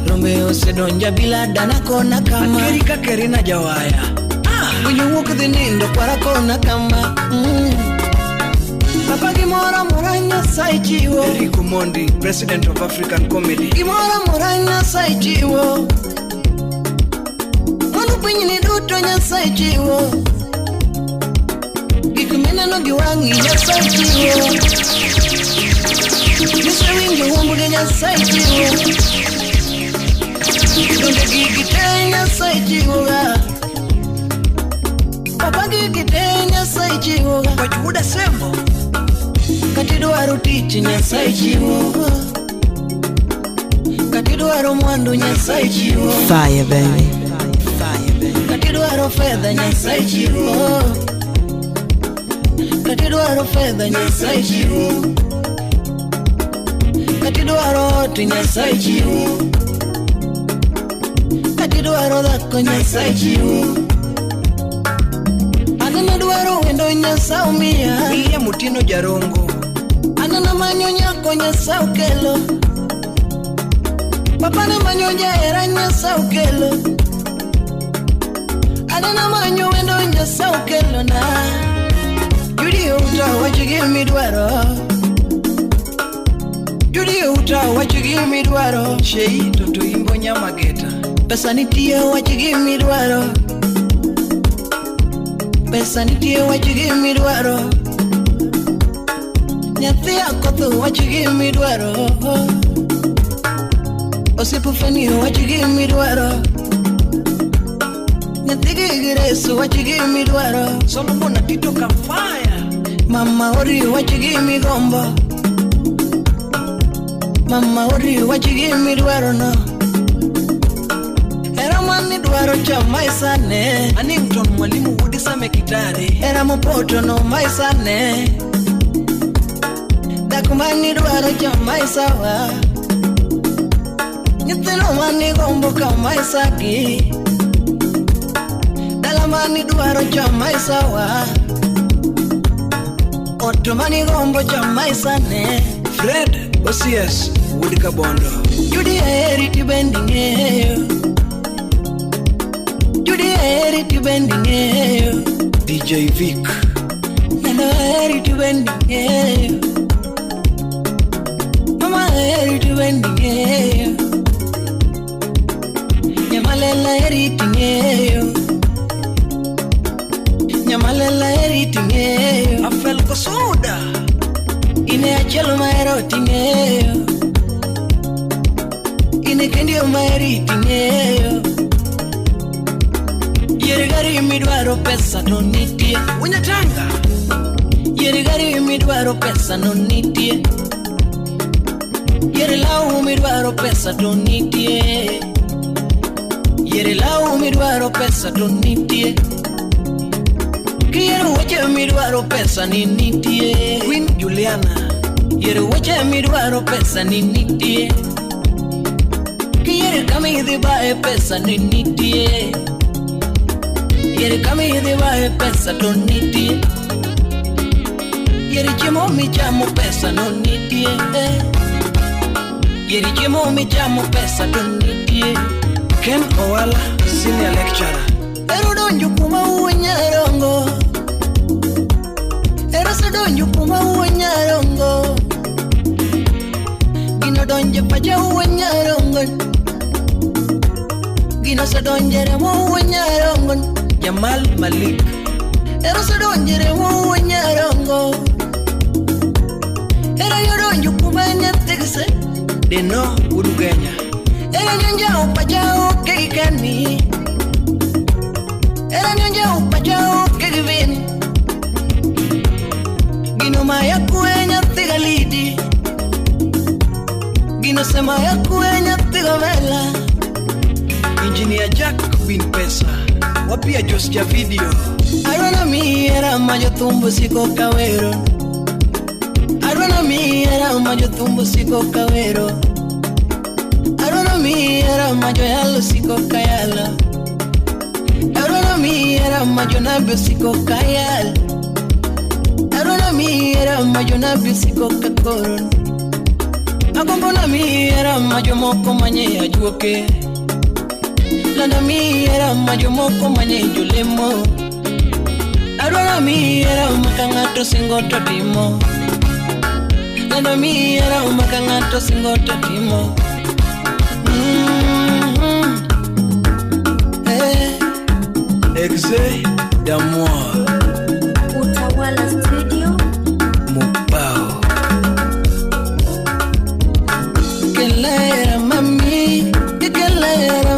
Romeo sedonja bila dana kona kama Kerika kerina jawaya Unyuwuku dhinindo kwara kona kama Papa Gimora Moranya Saichiwo Eric Mondi, President of African Comedy. Gimora Moranya Saichiwo Manu pinyini duto nya Saichiwo Gikumena no giwangi nya Saichiwo Mr. Wingo wumbuge nya Saichiwo Donde gigitenya saichiwa Papa gigitenya saichiwa Wachuda sembo Katidwaro tich Nyasaye chiwo Katidwaro mwandu Nyasaye chiwo Fire baby, fire baby. Katidwaro fedha Nyasaye chiwo Katidwaro fedha Nyasaye chiwo Katidwaro ot Nyasaye chiwo Katidwaro dhako Nyasaye chiwo Anana dwaro wendo Nyasaye umiya Miya mutino jarongo Anana manyo nyako Nyasaye ukelo Papa na manyo jaera Nyasaye ukelo Anana manyo wendo Nyasaye ukelo na Judy uta what you give me dwaro Judy uta what you give me dwaro Shei toto imbo nyamageta Pesa nitie what you give me dwaro Pesa nitie what you give me dwaro Nyathi akotho what you give me dwaro Osipu fani what you give me dwaro Nyathi gigiresu what you give me dwaro Solomon na Tito Kafaya Mama ori what you give me gombo Mama ori what you give me dwaro no Era mani dwaro cha maisane Anington mwalimu udisa mekitari Era mopoto no maisane Dakumani dwaro cha maisawa Nyitino mani gombo ka maisaki Dalamani dwaro cha maisawa Otomani gombo cha maisane Fred OCS Woodika Bondo Judy Eri tibendingeyo Judy Eri tibendingeyo DJ Vic Nano Eri tibendingeyo Mama Eri tibendingeyo Nyamalela Eri tingeyo Nyamalela Eri tingeyo Afel Kosoda Ine achelo maero tingeyo Ine kendio maeri tingeyo Yerigari midwaro pesa no nitie Unyatanga Yerigari midwaro pesa no nitie Yerilau midwaro pesa no nitie Yerilau midwaro pesa no nitie Quiero wache midwaro pesa ni nitie Queen Juliana Quiero wache midwaro pesa ni nitie Quiero kami dibae pesa ni nitie Quiero kami dibae pesa no nitie Quiero chemo mi chamo pesa no nitie Quiero chemo mi chamo pesa no nitie Ken Owala senior lecturer Ero donjo kuma uwenyarongo Ero se donjo kuma uwenyarongo Gino donjo paja uwenyarongo Gino se donjo remo uwenyarongo Jamal Malik Ero se donjo remo uwenyarongo Ero yo donjo kuma nyantegse Deno Udugenya Ero nyanja upaja ukeikani Era nyanja upajao kegivini Gino maya kuenya thigalidi Gino sema ya kuenya thigavela Engineer Jack Bin Pesa Wapia Jostia Video Arwana mi era majo tumbo siko kawero Arwana mi era majo tumbo siko kawero Arwana mi era majo yalo siko kayalo Arwana mi era majona bisiko kayal Arwana mi era majona bisiko kakoron Agombona mi era majomoko manye ajuoke Landa mi era majomoko manye julemo Arwana mi era makangato singoto timo Landa mi era makangato singoto timo Exe d'amour Utawala Studio Mupao Kelera mami Kelera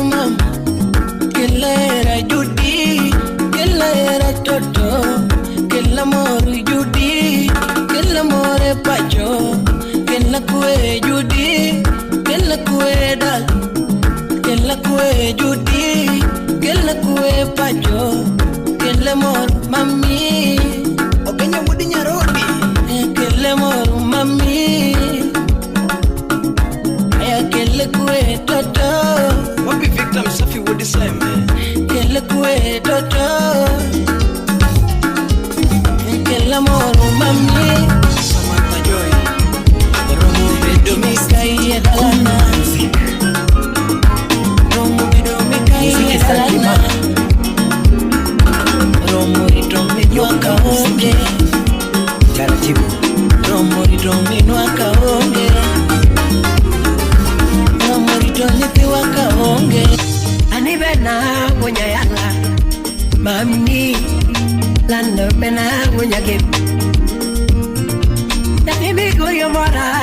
bena punya yalla mami lando bena punya game tapi mi kuyo mora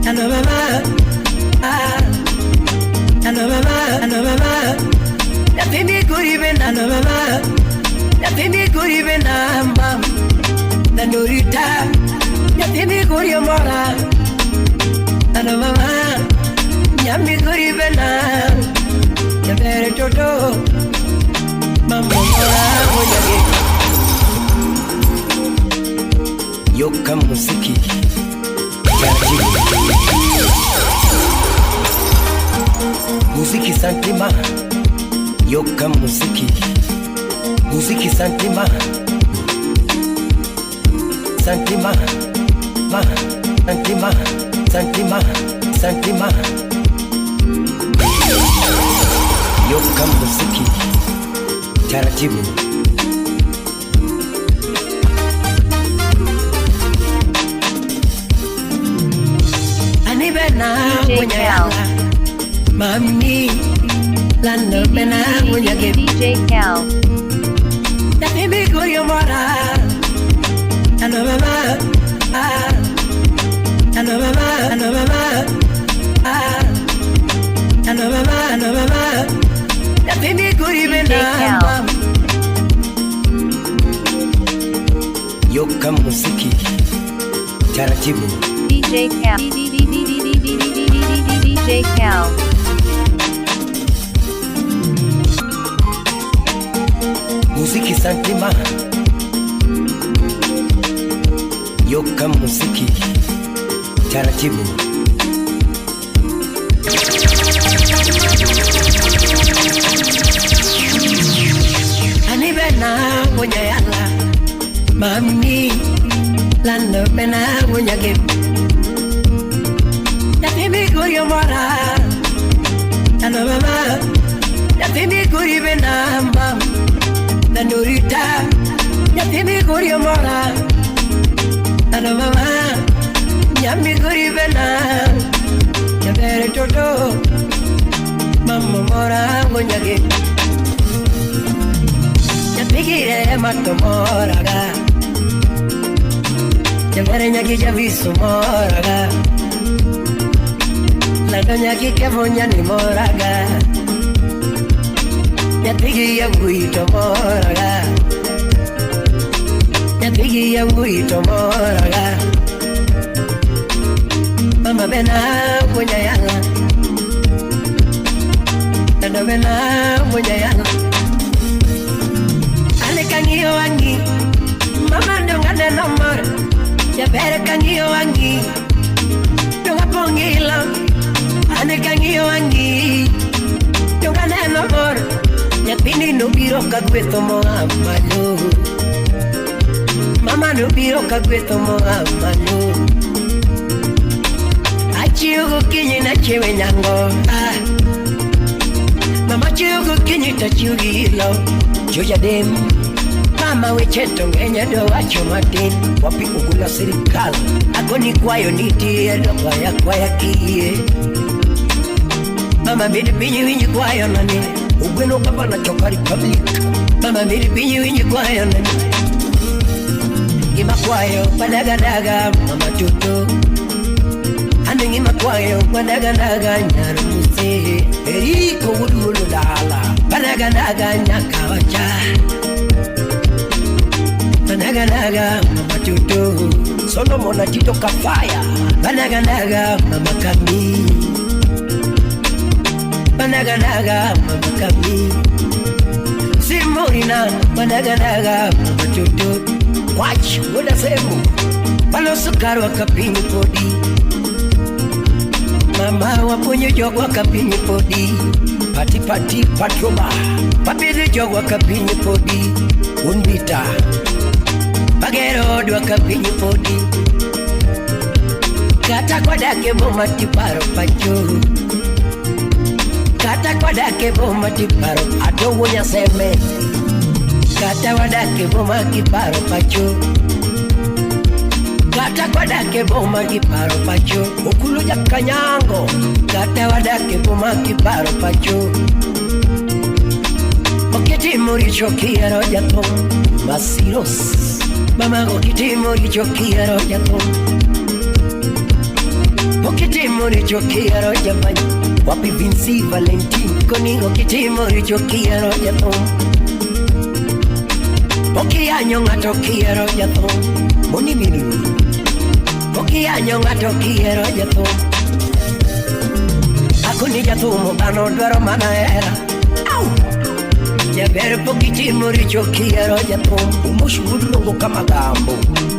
ano mama ano mama tapi mi kuyo bena ano mama tapi mi kuyo bena mam nanurita tapi mi kuyo mora ano mama nyami kuyo bena Yabere toto Mamma mora mojage Yoka musiki Musiki santima Yoka musiki Musiki santima Santima Ma Santima Santima Santima Yoka musiki taratibu Ani bena punya yalla mami lando bena punya game DJ Cal. tapi mi kuyo mora ano mama ano mama ano mama ano mama tapi mi kuyo bena Yoka musiki taratibu DJ Cal. DJ Cal. Musiki santima Yoka musiki taratibu Ani bena punya yalla mami lando bena punya game tapi mi kuyo mora ano mama tapi mi kuyo bena mam nanurita tapi mi kuyo mora ano mama nyami kuyo bena yabere toto mamma mora punya game Yapigire matomoraga Yabere nyaki javisu moraga Lado nyaki kevonya ni moraga Yapigi ya wito moraga Yapigi ya wito moraga Mama bena punya yalla Lado bena punya yalla Kangio wangi mama ndongane nomor ya bere kangio wangi ndonga pongila ane kangio wangi ndongane nomor ya pini no biro kagweto mo amalo mama no biro kagweto mo amalo achiugo kinyi na chewe nyango mama chiugo kinyi tachiugilo joja dem Mama wecheto ngenya do wacho matin wapi ugula serikal agoni kwayo nitie do kwaya kiye Mama bidi binyi winyi kwayo nani ugweno kapa na choka republic Mama bidi binyi winyi kwayo nani Ngima kwayo padagadaga mama tuto Ane ngima kwayo padagadaga nyarumuse Eriko udulu dala padagadaga nyakawacha Naga mama tuto Solomon na Tito Kafaya Naga mama kami Naga mama kami Simorina Naga mama tuto Watch wada semu Palo sukari wakapini podi Mama wapunyo jogo wakapini podi Pati patroba Papiri jogo wakapini podi Unbita Bagero dua kapinyi podi Kata kwa dake boma tiparo pacho Kata kwa dake boma tiparo Ado wonya seme Kata kwa dake boma kiparo pacho Kata kwa dake boma kiparo pacho Ukulu ya kanyango Kata kwa dake boma kiparo pacho kitimo richo kiero jathum Masiros Mamago kitimo richo kiero jathum Okitimo richo kiero jathum Wapi Vinci Valentin Konigo kitimo richo kiero jathum Okianyo ngato kiero jathum Moni minu Okianyo ngato kiero jathum Akuni jathum Bano dwaro mana era Jaber pokitimo richo kiero jathum Umush budlongo kama gambo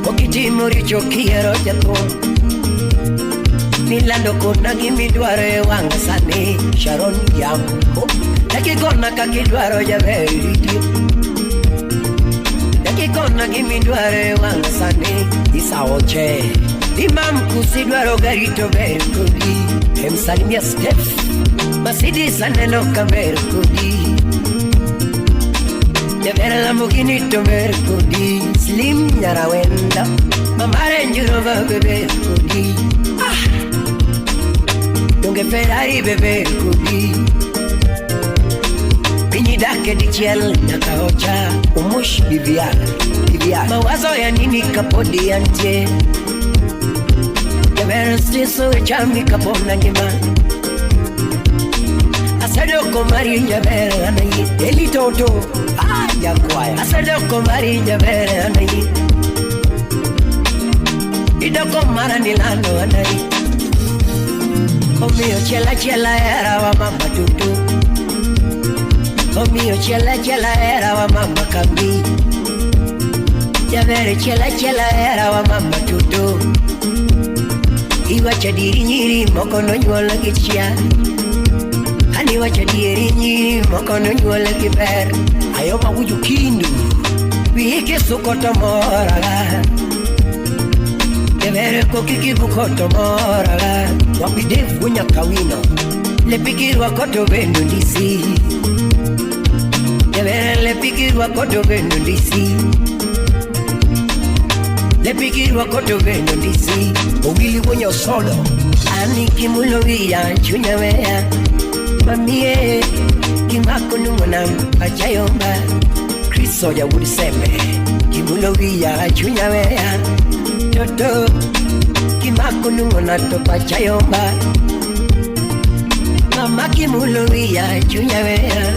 Pokitimo richo kiero jathum Nilando kona gimidware wang sani Sharon Yambo Laki kona kakidwaro jaber idio Laki kona gimidware wang sani Isa oche Imam kusidwaro garito ber kodi Emsalimia Steph Masidi saneno kaber kodi Jaber Lamborghini to ber kodi Slim Nyarawenda Mamare njurova bebe kodi Donge Ferrari bebe kodi Pinyi dake di chiel nakaocha Umush bibiar Mawazo ya nini kapodi ante Jaber stiso echami kapona njima Asadoko mari jaber anayi Eli toto Jakwaya Asadoko mari jaber anayi Idoko mara nilano anayi Omio chela era wa mama tutu Omio chela era wa mama kambi Jaber chela era wa mama tutu Iwa chadiri nyiri moko no nyuola gichia Hani wa chadiri nyiri moko no nyuola giber Ayo mawuju kindu Wike sukoto moraga Jaber kokiki bukoto moraga Wapidevu unya kawino Lepikirwa koto bendo ndisi Jaber lepikirwa koto bendo ndisi Lepikirwa koto bendo ndisi Owili unya solo Ani kimulo wia chunya wea Mamie Kimako nungonam Pachayomba Kristo ya udiseme Kimulo wia chunya wea Toto Kimako nungona to Pachayomba Mama kimulo wia chunya wea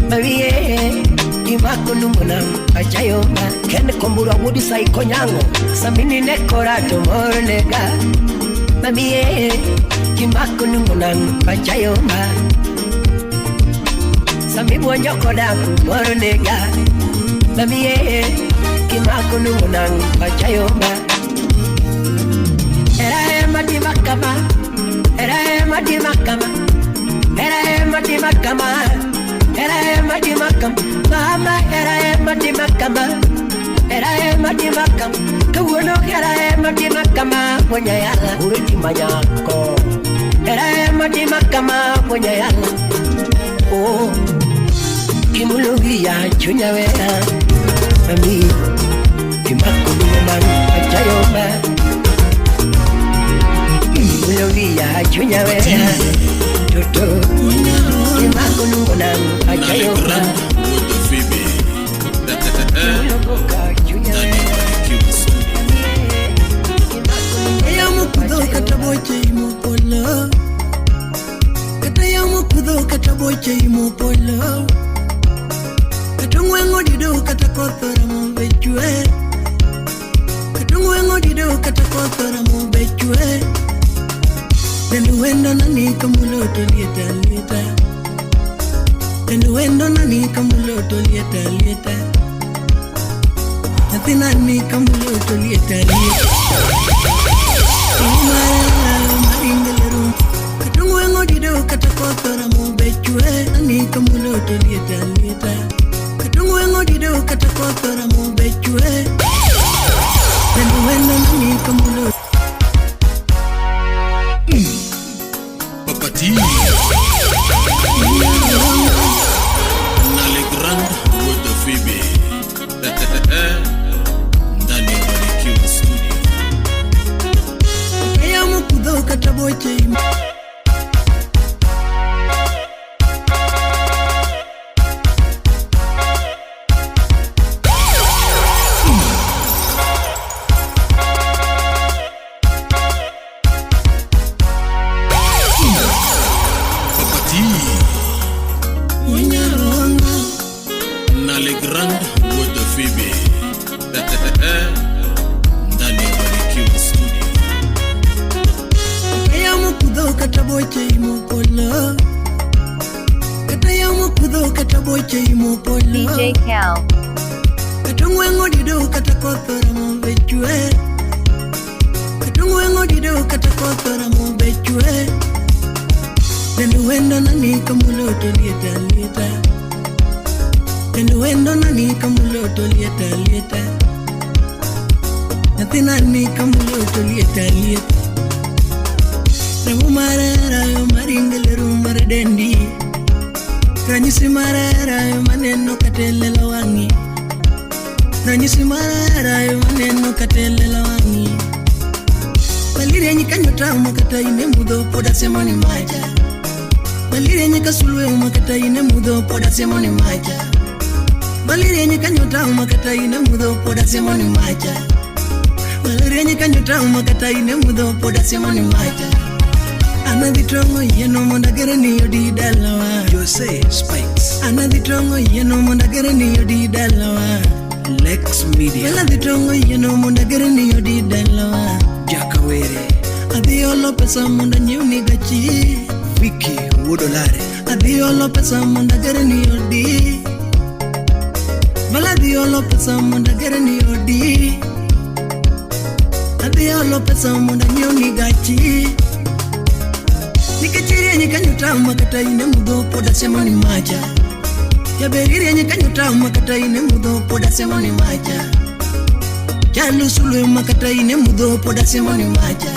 Mamie Kimako nungona Pachayomba Kene kombura wudi saiko nyango Samini nekora tomornega Mamie Kimako nungona Pachayomba Samibu njoko daku mornega Mamie Kimako nungona Pachayomba Era madimakama Era madimakama Era madimakama Era madimakama Mama era madimakama Era madimakama Kuwono era madimakama Mwenye yala uriti manyako Era madimakama Mwenye yala Oh Kimulugi ya chunya wea Mami Kimako nungona Pachayomba Kimulugia chunya wea Toto Kimako nungona Pachayomba Kimulugoka chunya wea Kaya mukudo kataboche imupolo Kataya mukudo kataboche imupolo Katungwengo dido katakothora mubechwe Katungwengo dido katakothora mubechwe Nenuendo nani kamuloto lieta Nenuendo nani kamuloto lieta Nati nani kamuloto lieta Maringaleru Katungwengo dido katakothora mubechwe Nani kamuloto lieta Katungwengo dido katakothora mubechwe Nenuendo nani kamuloto Papati Nale Grand World of Phoebe Ndani ya Barikiwa Studio Kaya mukudo kataboche polo kata yamo kudho kata boche imo polo DJ Cal. Katungwengo dido kata kothora mo bechue Katungwengo dido kata kothora mo bechue Nendo wendo nani kamuloto lieta lieta Nendo wendo nani kamuloto lieta lieta Nati nani kamuloto lieta lieta Ramu marera yo maringeleru maradendi Ranyisi marera yo maneno katelela wangi Ranyisi marera yo maneno katelela wangi Baliri enyi kanyota umakata ine mudho poda semoni maja Baliri enyi kasulwe umakata ine mudho poda semoni maja Baliri enyi kanyota umakata ine mudho poda semoni maja Baliri enyi kanyota umakata ine mudho poda semoni maja Anadhitongo yeno monda gere ni yodi dalawa Jose Spikes, Anadhitongo yeno monda gere ni yodi dalawa Lex Media, Anadhitongo yeno monda gere ni yodi dalawa Jakawere, Adhiolo pesa monda nyuni gachi Vicky Wodolare, Adhiolo pesa monda gere ni yodi Vala adhiolo pesa monda gere ni yodi Adhiolo pesa monda nyuni gachi Nikachiri enye kanyuta umakata ine mudho poda semoni maja Yaberiri enye kanyuta umakata ine mudho poda semoni maja Chalu sulwe umakata ine mudho poda semoni maja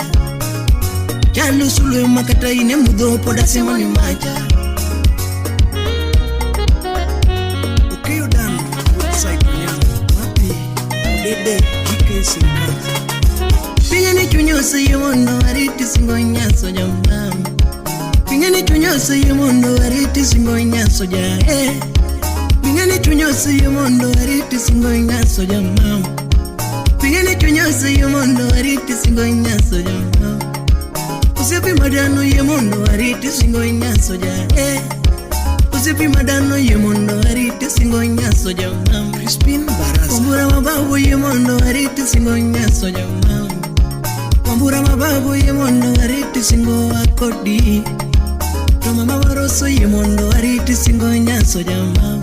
Chalu sulwe umakata ine mudho poda semoni maja Ukiyo Dan, website yangu, wapi, Dede, GK Sinkazi. Pinga ni chunyosa yemondo ariti singo nyaso jamam Pinga ni chunyosa yemondo ariti singo nyaso ja Pinga ni chunyosa yemondo ariti singo nyaso jamam Pinga ni chunyosa yemondo ariti singo nyaso jamam Usipi madano yemondo ariti singo nyaso ja Usipi madano yemondo ariti singo nyaso jamam Crispin Baraza, Kumbura mababu yemondo ariti singo nyaso jamam Kumbura mababu yemondo ariti singo akodi Mama maroso yemondo ariti singo nyaso jamam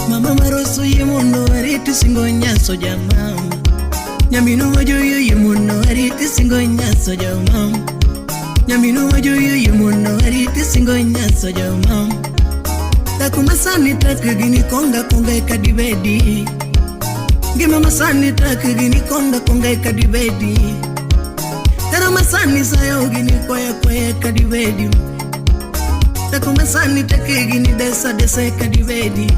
Mama maroso yemondo ariti singo nyaso jamam Nyaminu majoyo yemondo ariti singo nyaso jamam Nyaminu majoyo yemondo ariti singo nyaso jamam Takumasani takagini konga konga ekadibedi Gima masani takagini konga konga ekadibedi Taramasani sayo gini kwaya kwaya ekadibedi Takumasani takagini desa desa ekadibedi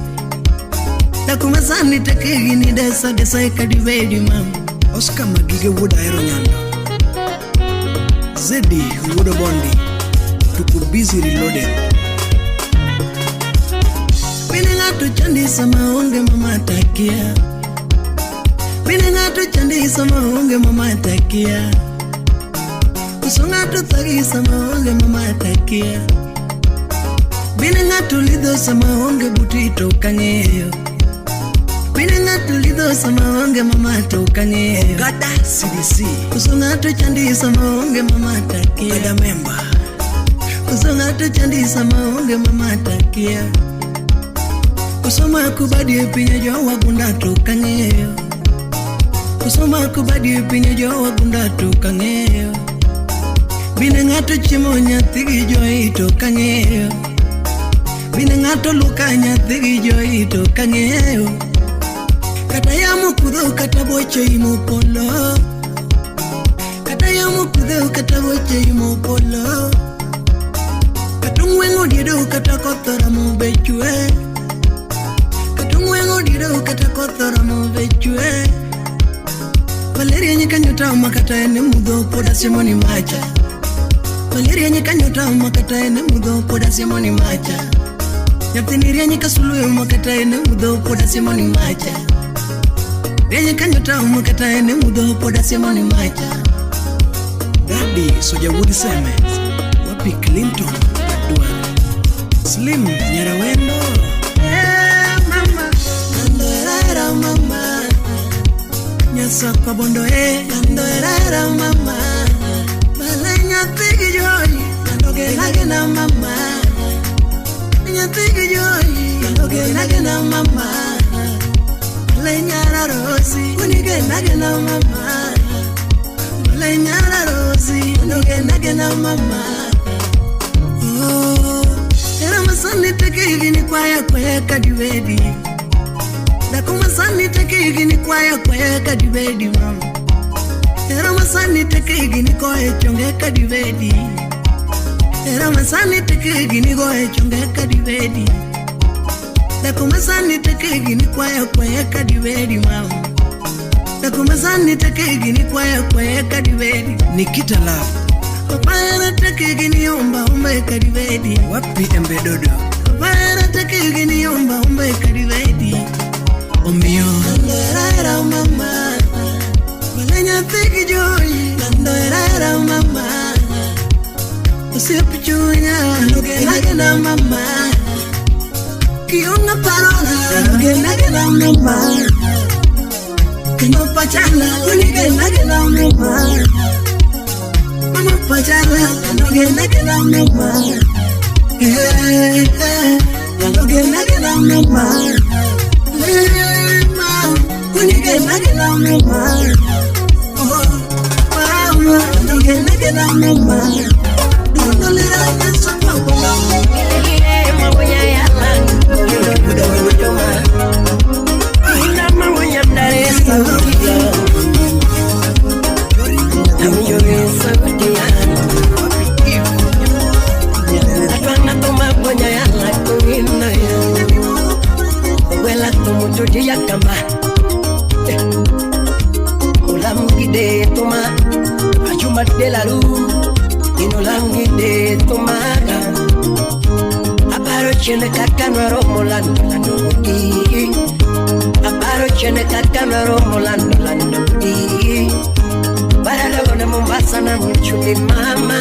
Takumasani takagini desa desa ekadibedi mam Oscar Magige Wood Aero Nyando, Zeddy Wood Bondi, Tuku Busy Reloaded, Pinengatu chandi sama onge mama takia Pinengatu chandi sama onge mama takia Kusungatu tagi sama onge mama takia Pinengatu lido sama onge butito kangeyo Pinengatu lido sama onge mama to kangeyo Gada CDC, Kusungatu chandi sama onge mama takia Gada Member, Kusungatu chandi sama onge mama takia Kusoma kubadi pinyo jo wagunda tukangeyo Kusoma kubadi pinyo jo wagunda tukangeyo Bine ngato chimo nyathigi jo ito kangeyo Bine ngato luka nyathigi jo ito kangeyo Kata yamo kudho kata boche imo polo Kata yamo kudho kata boche imo polo Katungwengo dido kata kothora mo bechue Katungwengo dido kata kothora mo bechue Valeria enye kanyota umakata ene mudho poda semoni macha Valeria enye kanyota umakata ene mudho poda semoni macha Nyathini enye kasulwe umakata ene mudho poda semoni macha Enye kanyota umakata ene mudho poda semoni macha Daddy Soja Wood Seme, wapi Clinton Adwa, Slim Nyarawendo, Mama Nando mama Nyasa kwa bondo Nando mama Balenya tigi joy Nando Nagena mama, nyathigi joyi, nagena mama, lenyara rosi, nagena mama, lenyara rosi, nagena mama. Era masani tekigi ni kwaya kadibedi, dakuma sani tekigi ni kwaya kadibedi mama. Era masani tekigi ni kwaya chonge kadibedi. Era masani tekigi ni goe chonge kadibedi. Dakuma sani tekigi ni kwaya kadibedi mama. Dakuma sani tekigi ni kwaya kadibedi. Nikita Love. Papara tekigi ni omba kadibedi. Wapi embedodo? Papara tekigi ni omba kadibedi. Omio. Era mama. Malenya teki joyi. Era mama. Usipichunya, nagena mama. Kiunga parola, nagena mama. Kino pachala, nagena mama. Mama pachala, nagena mama. Nagena mama. Mama, nagena mama. Oh, mama, nagena mama. De la luz y no la de tomaga. Aparo chene kakanaro molando la nudi. Aparo chene kakanaro molando la nudi. Para luego na Mombasa na mchumi mama.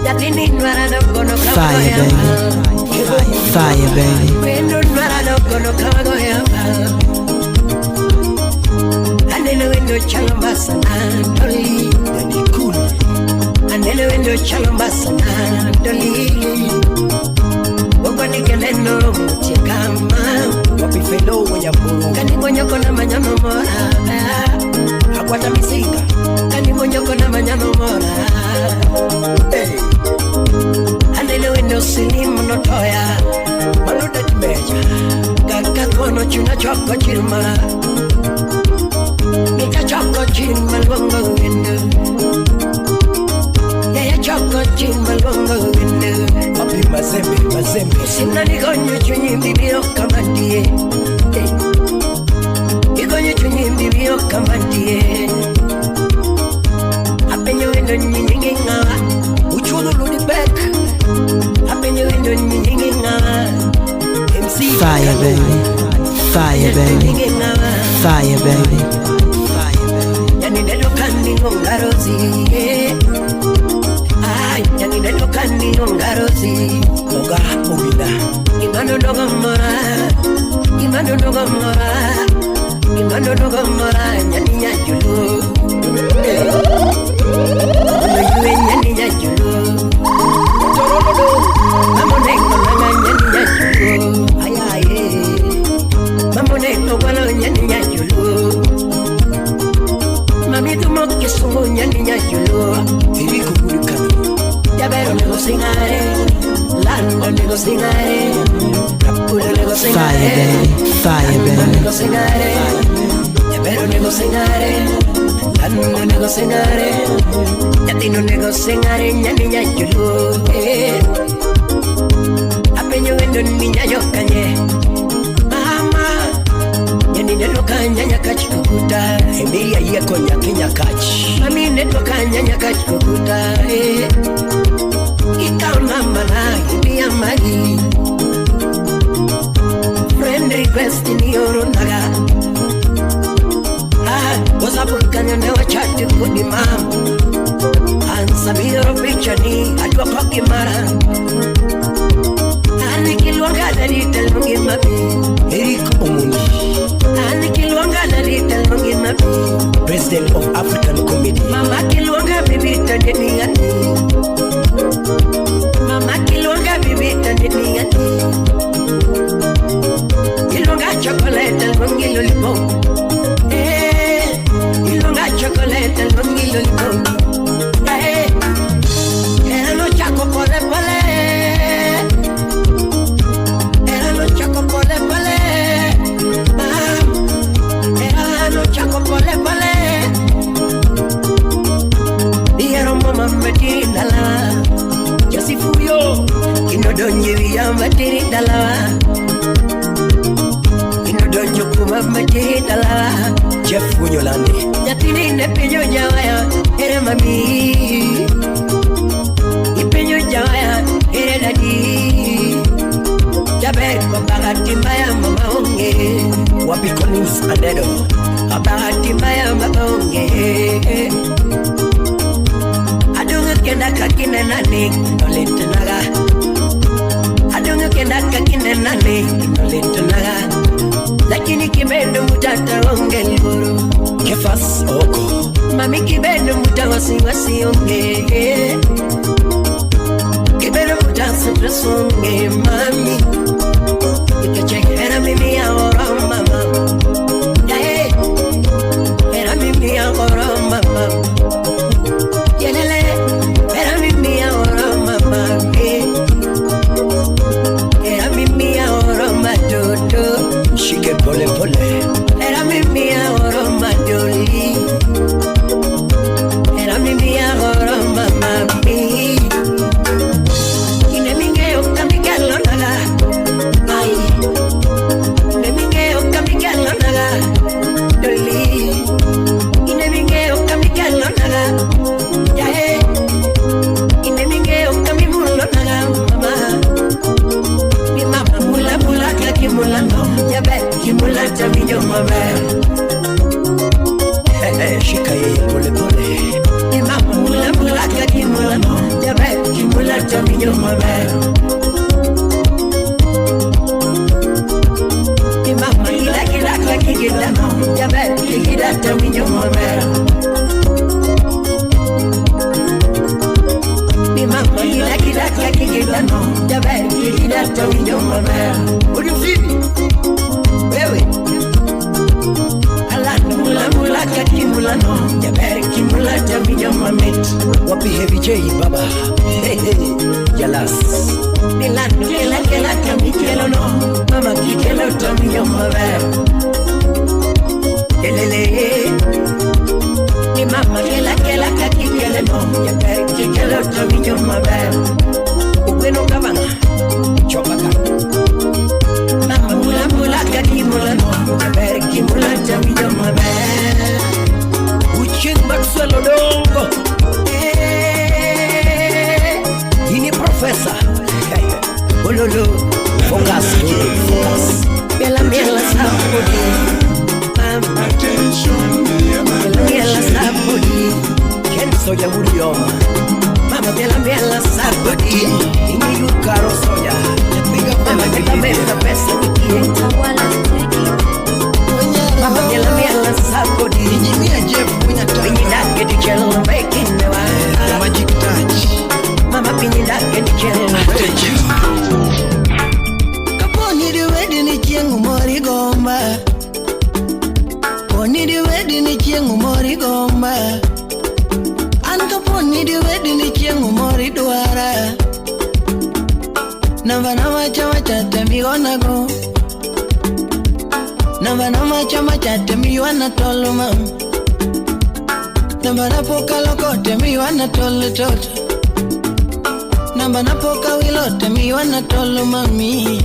Ya tini nwara no kono Fire, baby. Fire, baby. Wendo nwara no kono kago ya. Anene wendo chalambasa na doli. Anele wendo chalambasa na doli. Woko nikeleno mchikama. Wapi felo wanya buru. Kani monyoko na manyano mora. Hakwata misika. Kani monyoko na manyano mora. Anele wendo silimu notoya. Maluda jimeja. Kaka kono chuna choko chirma. Nika choko chirma lwango wendo. Choco chimba longo windu. Papi mazembe. Sina nigonyo chunyi mbibio kamadie. Nigonyo chunyi mbibio kamadie. Apenyo wendo nyingi ngawa. Uchudu ludi back. Apenyo wendo nyingi ngawa. MC Fire, baby. Fire, baby. Fire, baby. Yani nelo kani ngongarozi. Yani nelo kani ngongarozi. Oga omina. Imano noga mora. Imano noga mora. Imano noga mora. Yani nyajulu. Yue yani nyajulu. Mamone kolanga yani nyajulu. Ayaye. Mamone kolanga yani nyajulu. Mami tumo kisungu yani nyajulu. Tiriko kulikana. Yabero nego singare. Lando nego singare. Kapuro nego singare. Fire, baby. Fire, baby. Nego singare. Yabero nego singare. Lando nego singare. Yatino nego singare. Nyani nyajulu. Apenyo wendo ninya yokanye. Mama. Yani neno kanya nyakachi kukuta. Emilia yeko nyakinya kachi. Mami neno kanya nyakachi kukuta. Ikaw mama na hindi amagi. Friend request ni oronaga. Wasabukanyo newa chati kudi mam. Ansabiro picha ni ajwa koki mara. Anikilwanga dalita lungi mabi. Eric Omundi. Anikilwanga dalita lungi mabi. President of African Committee. Mama kilwanga bibita deni gani. Inodonje via matiri dalawa Inodonjo kuma matiri dalawa Jeff Bunyolande Jatini ne pinyo jawaya ere mami Ipinyo jawaya ere dadi Jaber kwa bahati mbaya mama onge Wapi Collins Adedo Bahati mbaya mama onge Adunga kenda kakine nani Nolite naga Adunga kenda kakine nani Nolite naga Lakini kibendo mutata onge liburu Kefas oko Mami kibendo muta wasi onge Kibendo muta stress onge mami Era mimi ahora mama Yeah Era mimi ahora mama Yelele Era mimi ahora mama Era mimi ahora madodo Shike pole pole Era mimi ahora madoli Era mimi ahora mama Ine minge okamigalo nala Shika ye pole pole Mama mula mula kaki mula no Jabe kimula chaminyo mabe Mama ila kila kaki kila no Jabe kila chaminyo mabe Mama ila kila kaki kila no Jabe kila chaminyo mabe What do you feel? Wewe Mula mula kaki mula no Jabari ki mula chaminyo mamet Wapi Heavy J baba Hey hey Jalas Milano kela kami kelo no Mama ki kelo chaminyo mamet Kelele Ni mama kela kaki kelo no Jabari ki kelo chaminyo mamet Ukweno kabanga Chopaka Mama mula mula kaki mula no Jabari ki mula chaminyo mamet Uchin Maxwell Odongo Ini Professor Ololo Focus Miela sabodi Miela sabodi Kenso ya Murioma Mama miela sabodi Ini Yukaro Soya Mama meta pesa Utawala Studio. Mama miela sabodi Injimia Jeff Winnie dake di chelo making the one Magic touch Mama pini dake di chelo Kaponi di wedi ni chiengu mori gomba Poni di wedi ni chiengu mori gomba An kaponi di wedi ni chiengu mori duara Nava chama chate mi wana go Nava chama chate mi wana tolu mam Namba napoka lokote mi wana tolu toto Namba napoka wilote mi wana tolu mami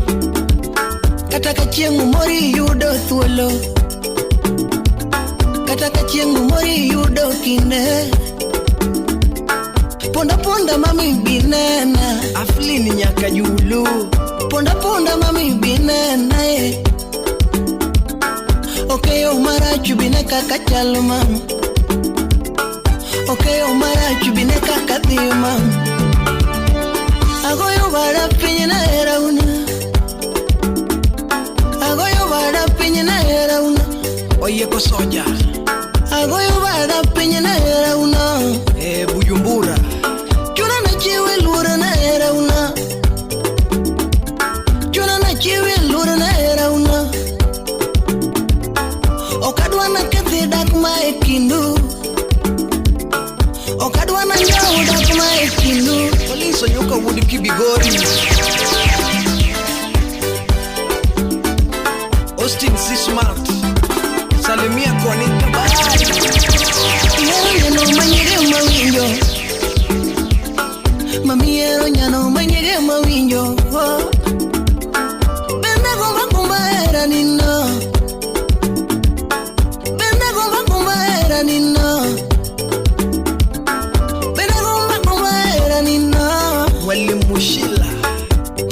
Kataka chiengu mori yudo thuolo Kataka chiengu mori yudo kinde Ponda ponda mami binena Aflini nyaka julu Ponda ponda mami binena Okay umara chubine kaka chalo mama Okay umara chubine kaka dhiyo mama Agoyo vada pinyina era una Agoyo vada pinyina era una Oye ko soja Agoyo vada pinyina era una Bujumbura Chuna na chiwe lura na era una Chuna na chiwe lura na era una Okadwa na kethi dak ma ekindu Okadwa na nyau dak ma ekindu Poliso nyoka wudi kibigori Austin C. Smart Salimia kwa nika bari Yero nyano manyere mawinjo Mami yero nyano manyere mawinjo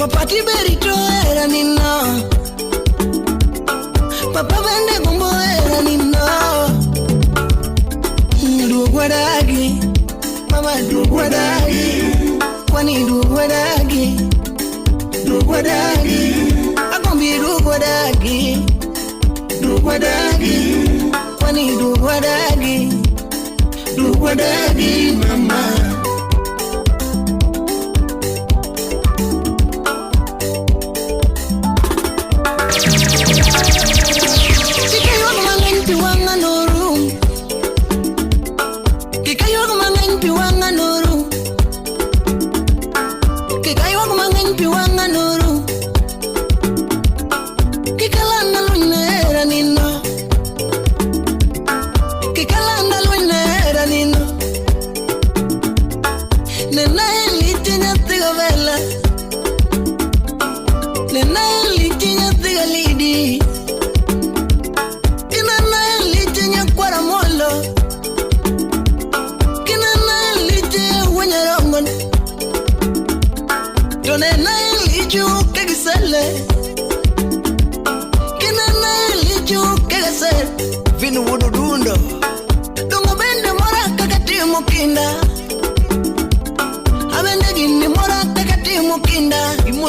Papa Tiberito era nino, Papa Vende Gumbo era nino. Dugwadagi, Mama Dugwadagi, Kwani Dugwadagi, Dugwadagi, Agombi Dugwadagi, Dugwadagi, Kwani Dugwadagi, Dugwadagi, Mama.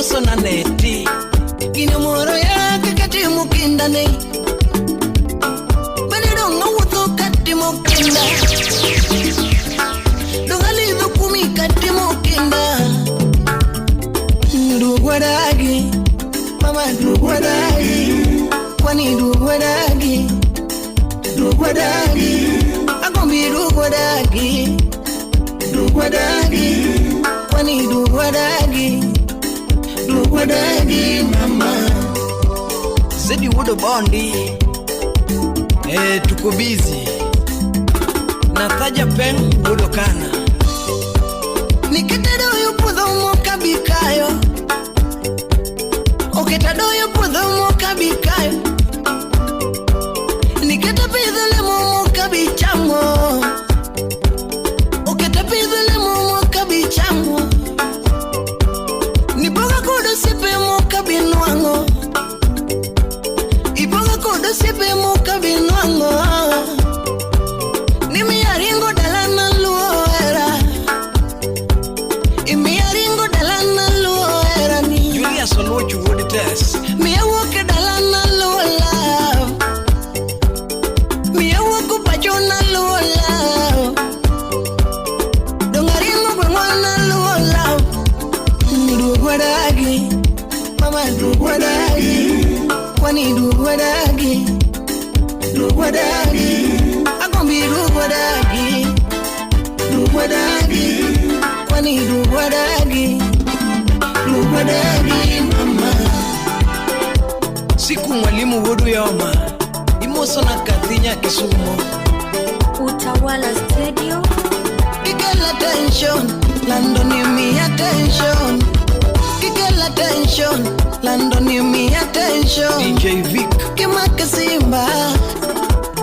Sonaneti ina moro ya kakati mukinda ne bani donga wuto kati mukinda donga lido kumi kati mukinda Dugwadagi Mama Dugwadagi Kwani Dugwadagi Dugwadagi Agombi Dugwadagi Dugwadagi Kwani Dugwadagi Dugwadagi Mama Zedi Wodo Bondi tuko busy Nathaja Pen Wodo Kana Nikitado yupudho moka bikayo Oketado yupudho moka bikayo Nikitapidhule moka bichamo Oketapidhule moka bichamo Niboga kodo sipe moka binwango Iboga kodo sipe moka binwango Nimi yaringo dalana luoera Imi yaringo dalana luoera ni Julia Solochu would test Mi awoke dalana luola Mi awoku pachona luola Dongaringo bangwana luola Dugwadagi Mama Dugwadagi Kwani Dugwadagi Dugwadagi Agombi Dugwadagi Dugwadagi Kwani Dugwadagi Dugwadagi Mama Siku mwalimu wodu yoma Imoso na Kathinya Kisumo Utawala Studio Girl attention London you me attention Girl attention London you me attention DJ Vic Kimake Simba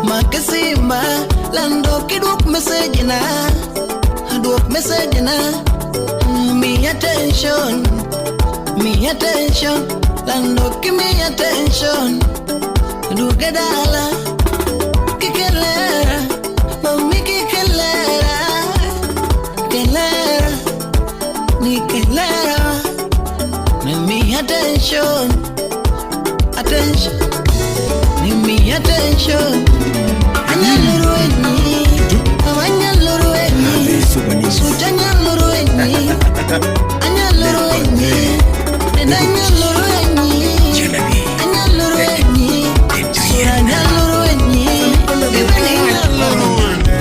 Make Simba Lando kidwok message na Dwok message na Me attention Me attention Lando give me attention Dugedala Kikelera Mami kikelera Kelera Ni kelera Me attention Attention Give me attention Anyalurueni Amanyalurueni Sutanyalurueni Anyalurueni Anyalurueni Anyalurueni Suranyalurueni Ibanyalurueni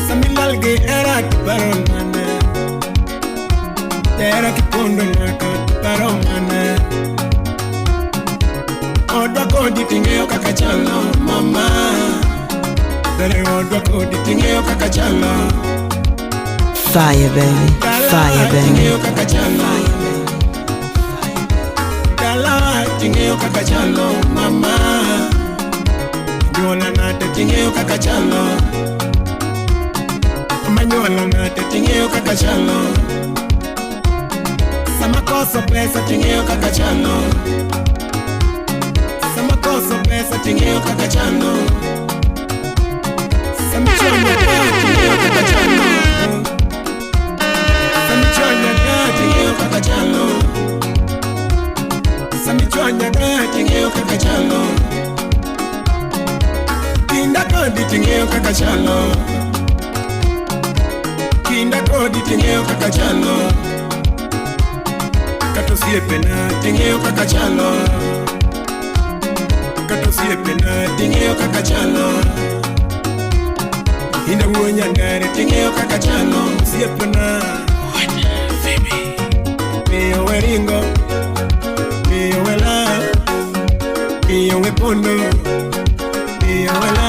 Samilalge era kibaromane Era kipondo naka kibaromane Odwa kodi tingeo kakachalo mama Dere odwa kodi tingeo kakachalo Fire baby, fire baby Tingeo kakachalo Dala tingeo kakachalo mama Nyola nate tingeo kakachalo Manyola nate tingeo kakachalo koso pesa tingeo kaka chano. Sama koso pesa tingeo kaka chano. Sama chonya tingeo kaka chano. Sama chonya tingeo kaka chano. Sama chonya tingeo kaka chano. Kinda kodi tingeo kaka chano. Kinda kodi tingeo kaka chano. Kato siepena tingeo kaka chano. Kato siepena tingeo kaka chano. Inda uonya ngare tingeo kaka chano. Siepena Phoebe. Mio weringo. Mio wela. Mio wepondo. Mio wela.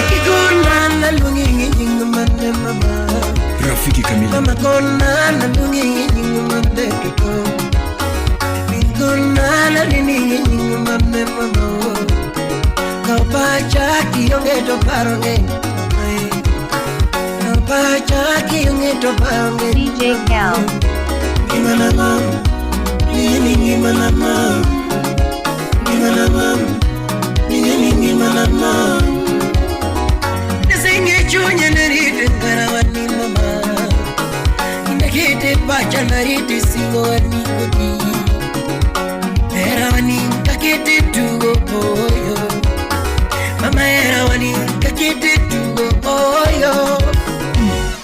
Kikuna na lungi nyingu mande mama. Rafiki Kamila. Mama kona na lungi nyingu mande tuto. Kikuna na lungi nyingu mande mama. Kau baca kiyonge to paronge. Kau baca kiyonge to paronge. DJ Cal. Gimana mam? Gimana mam? Gimana mam? Gimana mam? Nasenye chunya narite ngarawani mama. Indakete bacha narite singo wani kodi. Erawani kakete tugo boyo. Mama erawani kakete tugo boyo.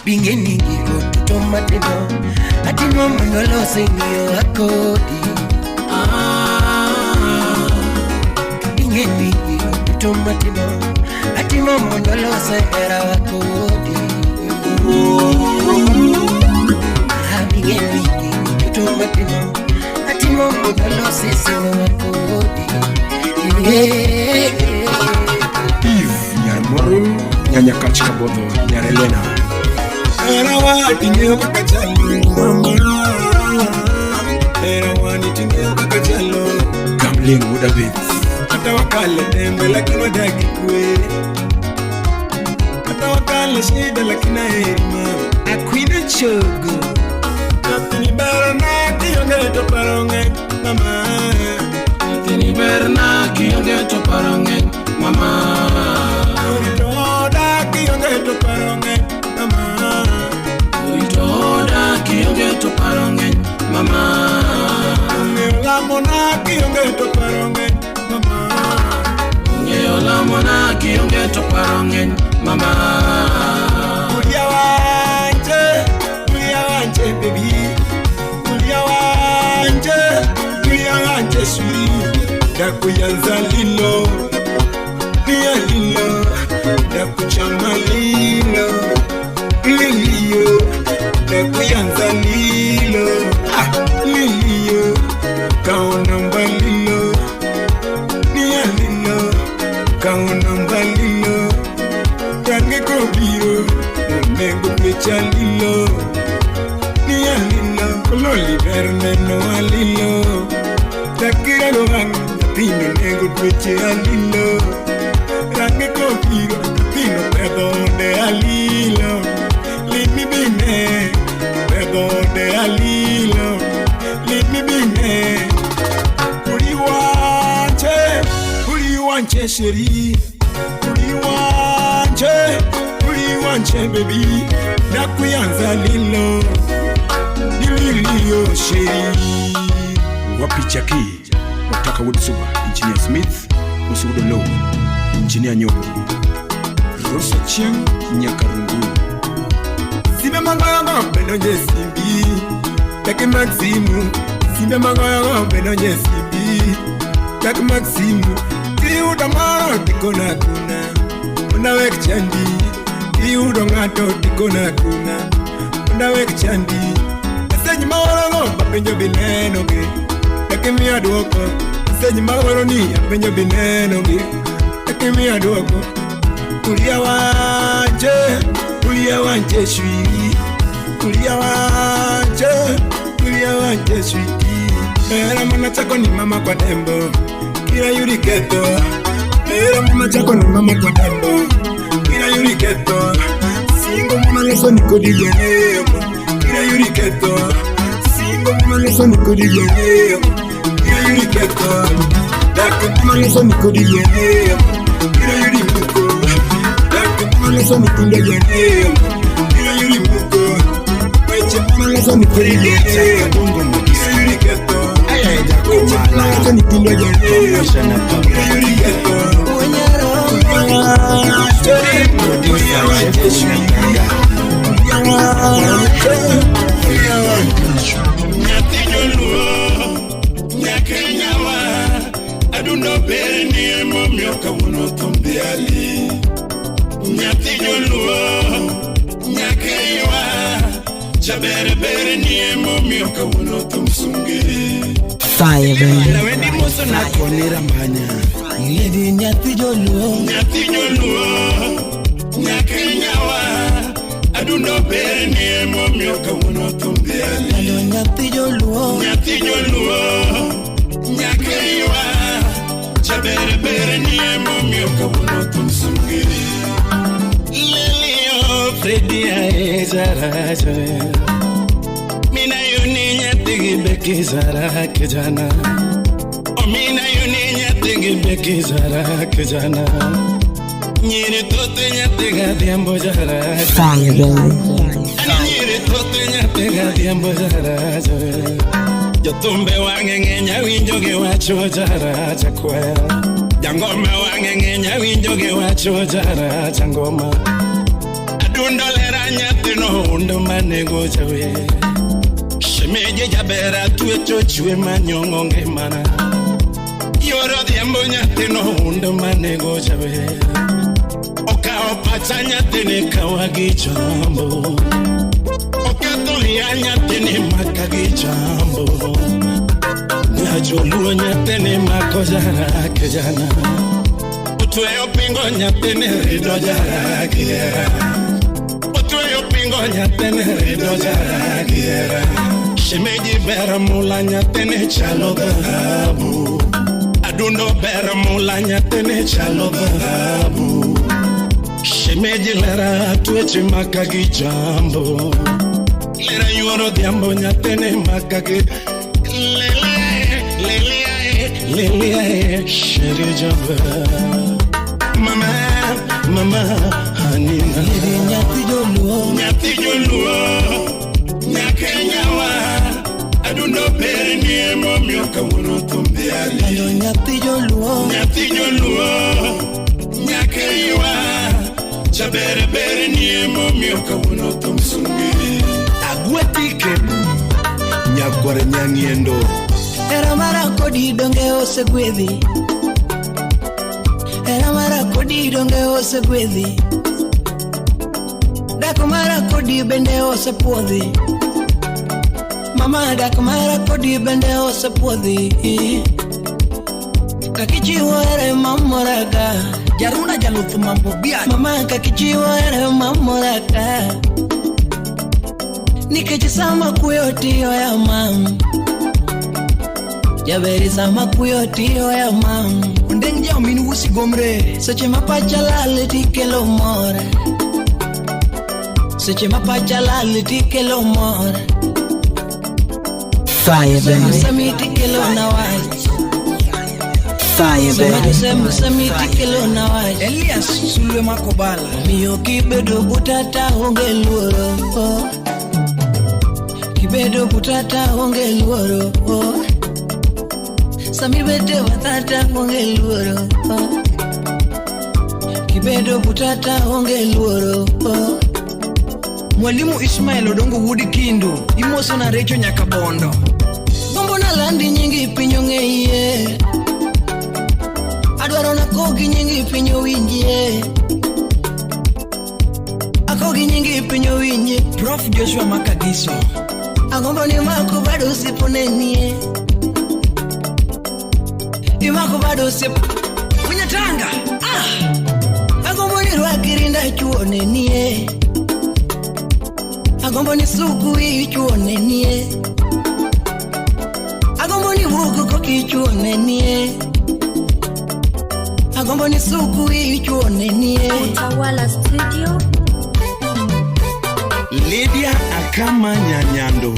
Bingeni ngiko tutomatino. Ati mama ndolo sengiyo akodi. Bingeni ngiko tutomatino. Ati mama ndolo sengiyo akodi. Bingeni ngiko tutomatino. Ati mama ndolo sengiyo akodi. Eve Nyarmoro Nyanya Kachika Bodo Nyarelena. Erawa tingeo kaka chalo mama. Erawa ni tingeo kaka chalo. Kamling Udabits. Hata wakale tembe lakini wadaki kwe. Hata wakale shida lakini hema. Akwina chogo. Katini barana kiyonge to paronge mama. Katini barana kiyonge to paronge mama. Uritoda kiyonge to paronge mama. Uritoda kiyonge to paronge mama. Ungeola mona kiyonge to paronge mama. Ungeola mona kiyonge to paronge mama. Ulia wanje baby. Ulia wanje sweet. Dakuyanza lilo. Lia lilo. Dakuchama lilo. Lilio. Dakuyanza lilo. Lilio. Kaonamba lilo. Lia lilo. Kaonamba lilo. Tange kobiro. Umengo pecha lilo. Lia lilo. Kololi verne no alilo. Takira no hango. Tino nego peche alilo. Tange kobiro. Tino pedo de alilo. Leave me be ne. Pedo de alilo. Leave me be ne. Uri wanje sheri. Uri wanje baby. Nakuyanza lilo. Dililio sheri. Wapi chaki. Wataka Woodsuba. Engineer Smith. Usudo Low. Engineer Nyoki. Rosa Chiang. Nyakarungu. Simbe mangoyo benonye simbi. Take Maximu. Simbe mangoyo benonye simbi. Take Maximu. Tiuda maro tikona kuna. Unawek chandi. Tiuda ngato tikona kuna. Unawek chandi. Senyi mawaro bapenyo bineno ge. Take mi aduoko. Senyi mawaro ni apenyo bineno ge. Take mi aduoko. Ulia wanje shui. Ulia wanje shui. Era mama chako ni mama kwa tembo. Kira yuri keto. Era mama chako ni mama kwa tembo. Kira yuri keto. Singo mama lo so ni kodi gane ira yuri keto singo mama lo so ni kodi gane ira yuri keto dako mama lo so ni kodi gane ira yuri muko dako mama lo so ni kodi gane ira yuri muko weche mama lo so ni kodi gane bongo ira yuri keto ay dako mama lo so ni kodi gane ira yuri keto onyaro Fire, baby. Lady nyati joluo nyakenyawa adundo bere ni emo mioka wono tumbiali alo nyati joluo nyakenyawa chabere ni emo mioka wono tumsungiri lelio Freddy aezaraja mina yuni nyati beki zara kejana Mina yuni nyatege beki zara kejana Nyiri tote nyatega diambo zara Fire, baby. Nyiri tote nyatega diambo zara Yo tumbe wange nya winjoge wacho zara chakwera Jangoma wange nya winjoge wacho zara changoma Adundo lera nyatino undo manego chawe Shemeje jabera tuecho chwe manyongo ngemana Yoro diambo nyatino undo manego chabe Okao pacha nyatine kawagi chambo Okatolia nyatine makagi chambo Nyajoluo nyatine makozara kejana Utueo pingo nyatine rido jara kiera Utueo pingo nyatine rido jara kiera Shemeji bera mula nyatine chalo dhahabu Adundo bera mula nyatene chalo dhahabu Shemeji lera tueche makagi jambo Lera yuoro diambo nyatene makagi Lele sheri jambo Mama hanina Nyati joluo Nyakenyawa Adundo bere ni emo mioka wono tumbiali Alo nyati joluo Nyakenyawa Chabere ni emo mioka wono tumsungiri Agweti kebu Nyakware nyangiendo Era mara kodi donge ose gwedhi Era mara kodi donge ose gwedhi Dako mara kodi bende ose puodhi Mama dako mara kodi bende ose puodhi Kakichiwo ere mamoraga Jaruna jalufu mambo bia Mama kakichiwo ere mamoraga Nikechi sama kuyotiyo ya mam Jaberi sama kuyotiyo ya mam Ndenja uminu usi gomre Soche mapacha lale tikelo more Soche mapacha lale tikelo more Fire, baby. Sami tikelo na waji Fire, baby. Sami tikelo na waji Elias sulwe makobala Miyo kibedo butata honge luoro Kibedo butata honge luoro Sami bete watata honge luoro Kibedo butata honge luoro Mwalimu Ismail Odongo Woody Kindo Imoso na Recho Nyakabondo Gombo na landi nyingi pinyo ngeye Adwaro na kogi nyingi pinyo winje Akogi nyingi pinyo winje Prof Joshua Makagiso Agombo ni mako bado usiponenie Ni mako bado Kunyatanga Agombo ni rwakirinda chuonenie Agombo ni suku ichuonenie Agombo ni wuku koki ichuonenie Agombo ni suku ichuonenie Utawala Studio. Lydia Akama Nyanyando,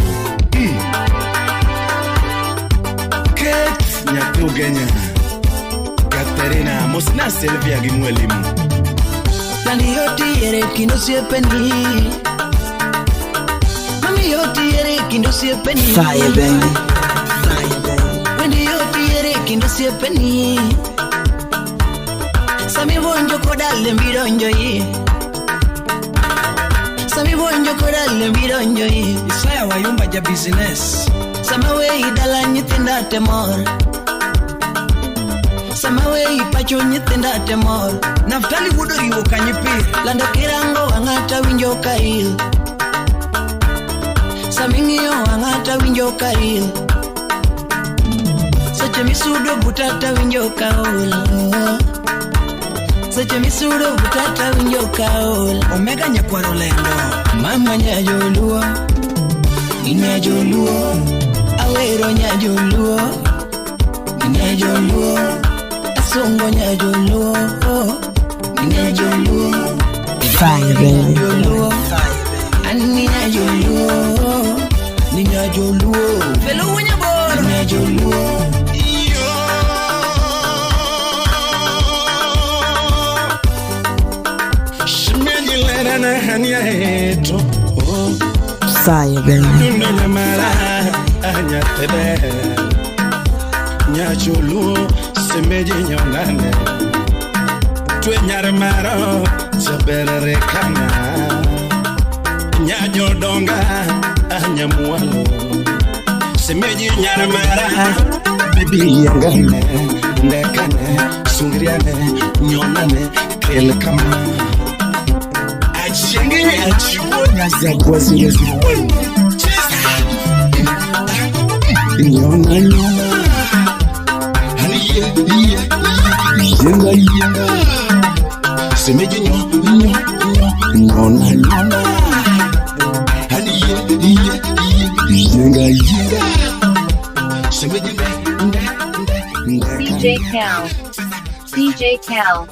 Kate Nyatugenya, Katerina Musna Sylvia Gimwelimu. Nani yoti yere kino siepeni, mami yoti yere kino siepeni. Fire baby, fire baby. Wendy yoti yere kino siepeni. Sami bonjo kodale mironjo yi. Sami bonjo kodale mironjo yi. Isaya wayumba ja business. Sama we idala nyitinda temor. Sama we ipacho nyitinda temor. Naftali wudo riwo kanyipir. Lando kirango angata winjo kail. Samingio angata winjo kail. Sache misudo butata winjo kaul. Sache misudo butata winjo kaul. Omega nyakwaro lendo. Mama nyajoluo, inyajoluo, awero nyajoluo, inyajoluo, asongo nyajoluo, inyajoluo, fire baby, nyajoluo, fire baby. ani nyajoluo, ninyajoluo, Felo wanyabor. inyajoluo. Shimejilera hania heto, Fire baby, Nuna mara anyatebe, Nyachulu semeji nyonane, Twe nyarmaro sabere kama, Nyajodonga anyamualo, Semeji nyarmara bibi yangane, Nekane sungriane nyonane kel kama. Achenge achiwonya za kwazi ya ziwani. Nyona nyona, hani yenga yenga, semeji nyona nyona, hani yenga yenga, semeji DJ Cal. DJ Cal.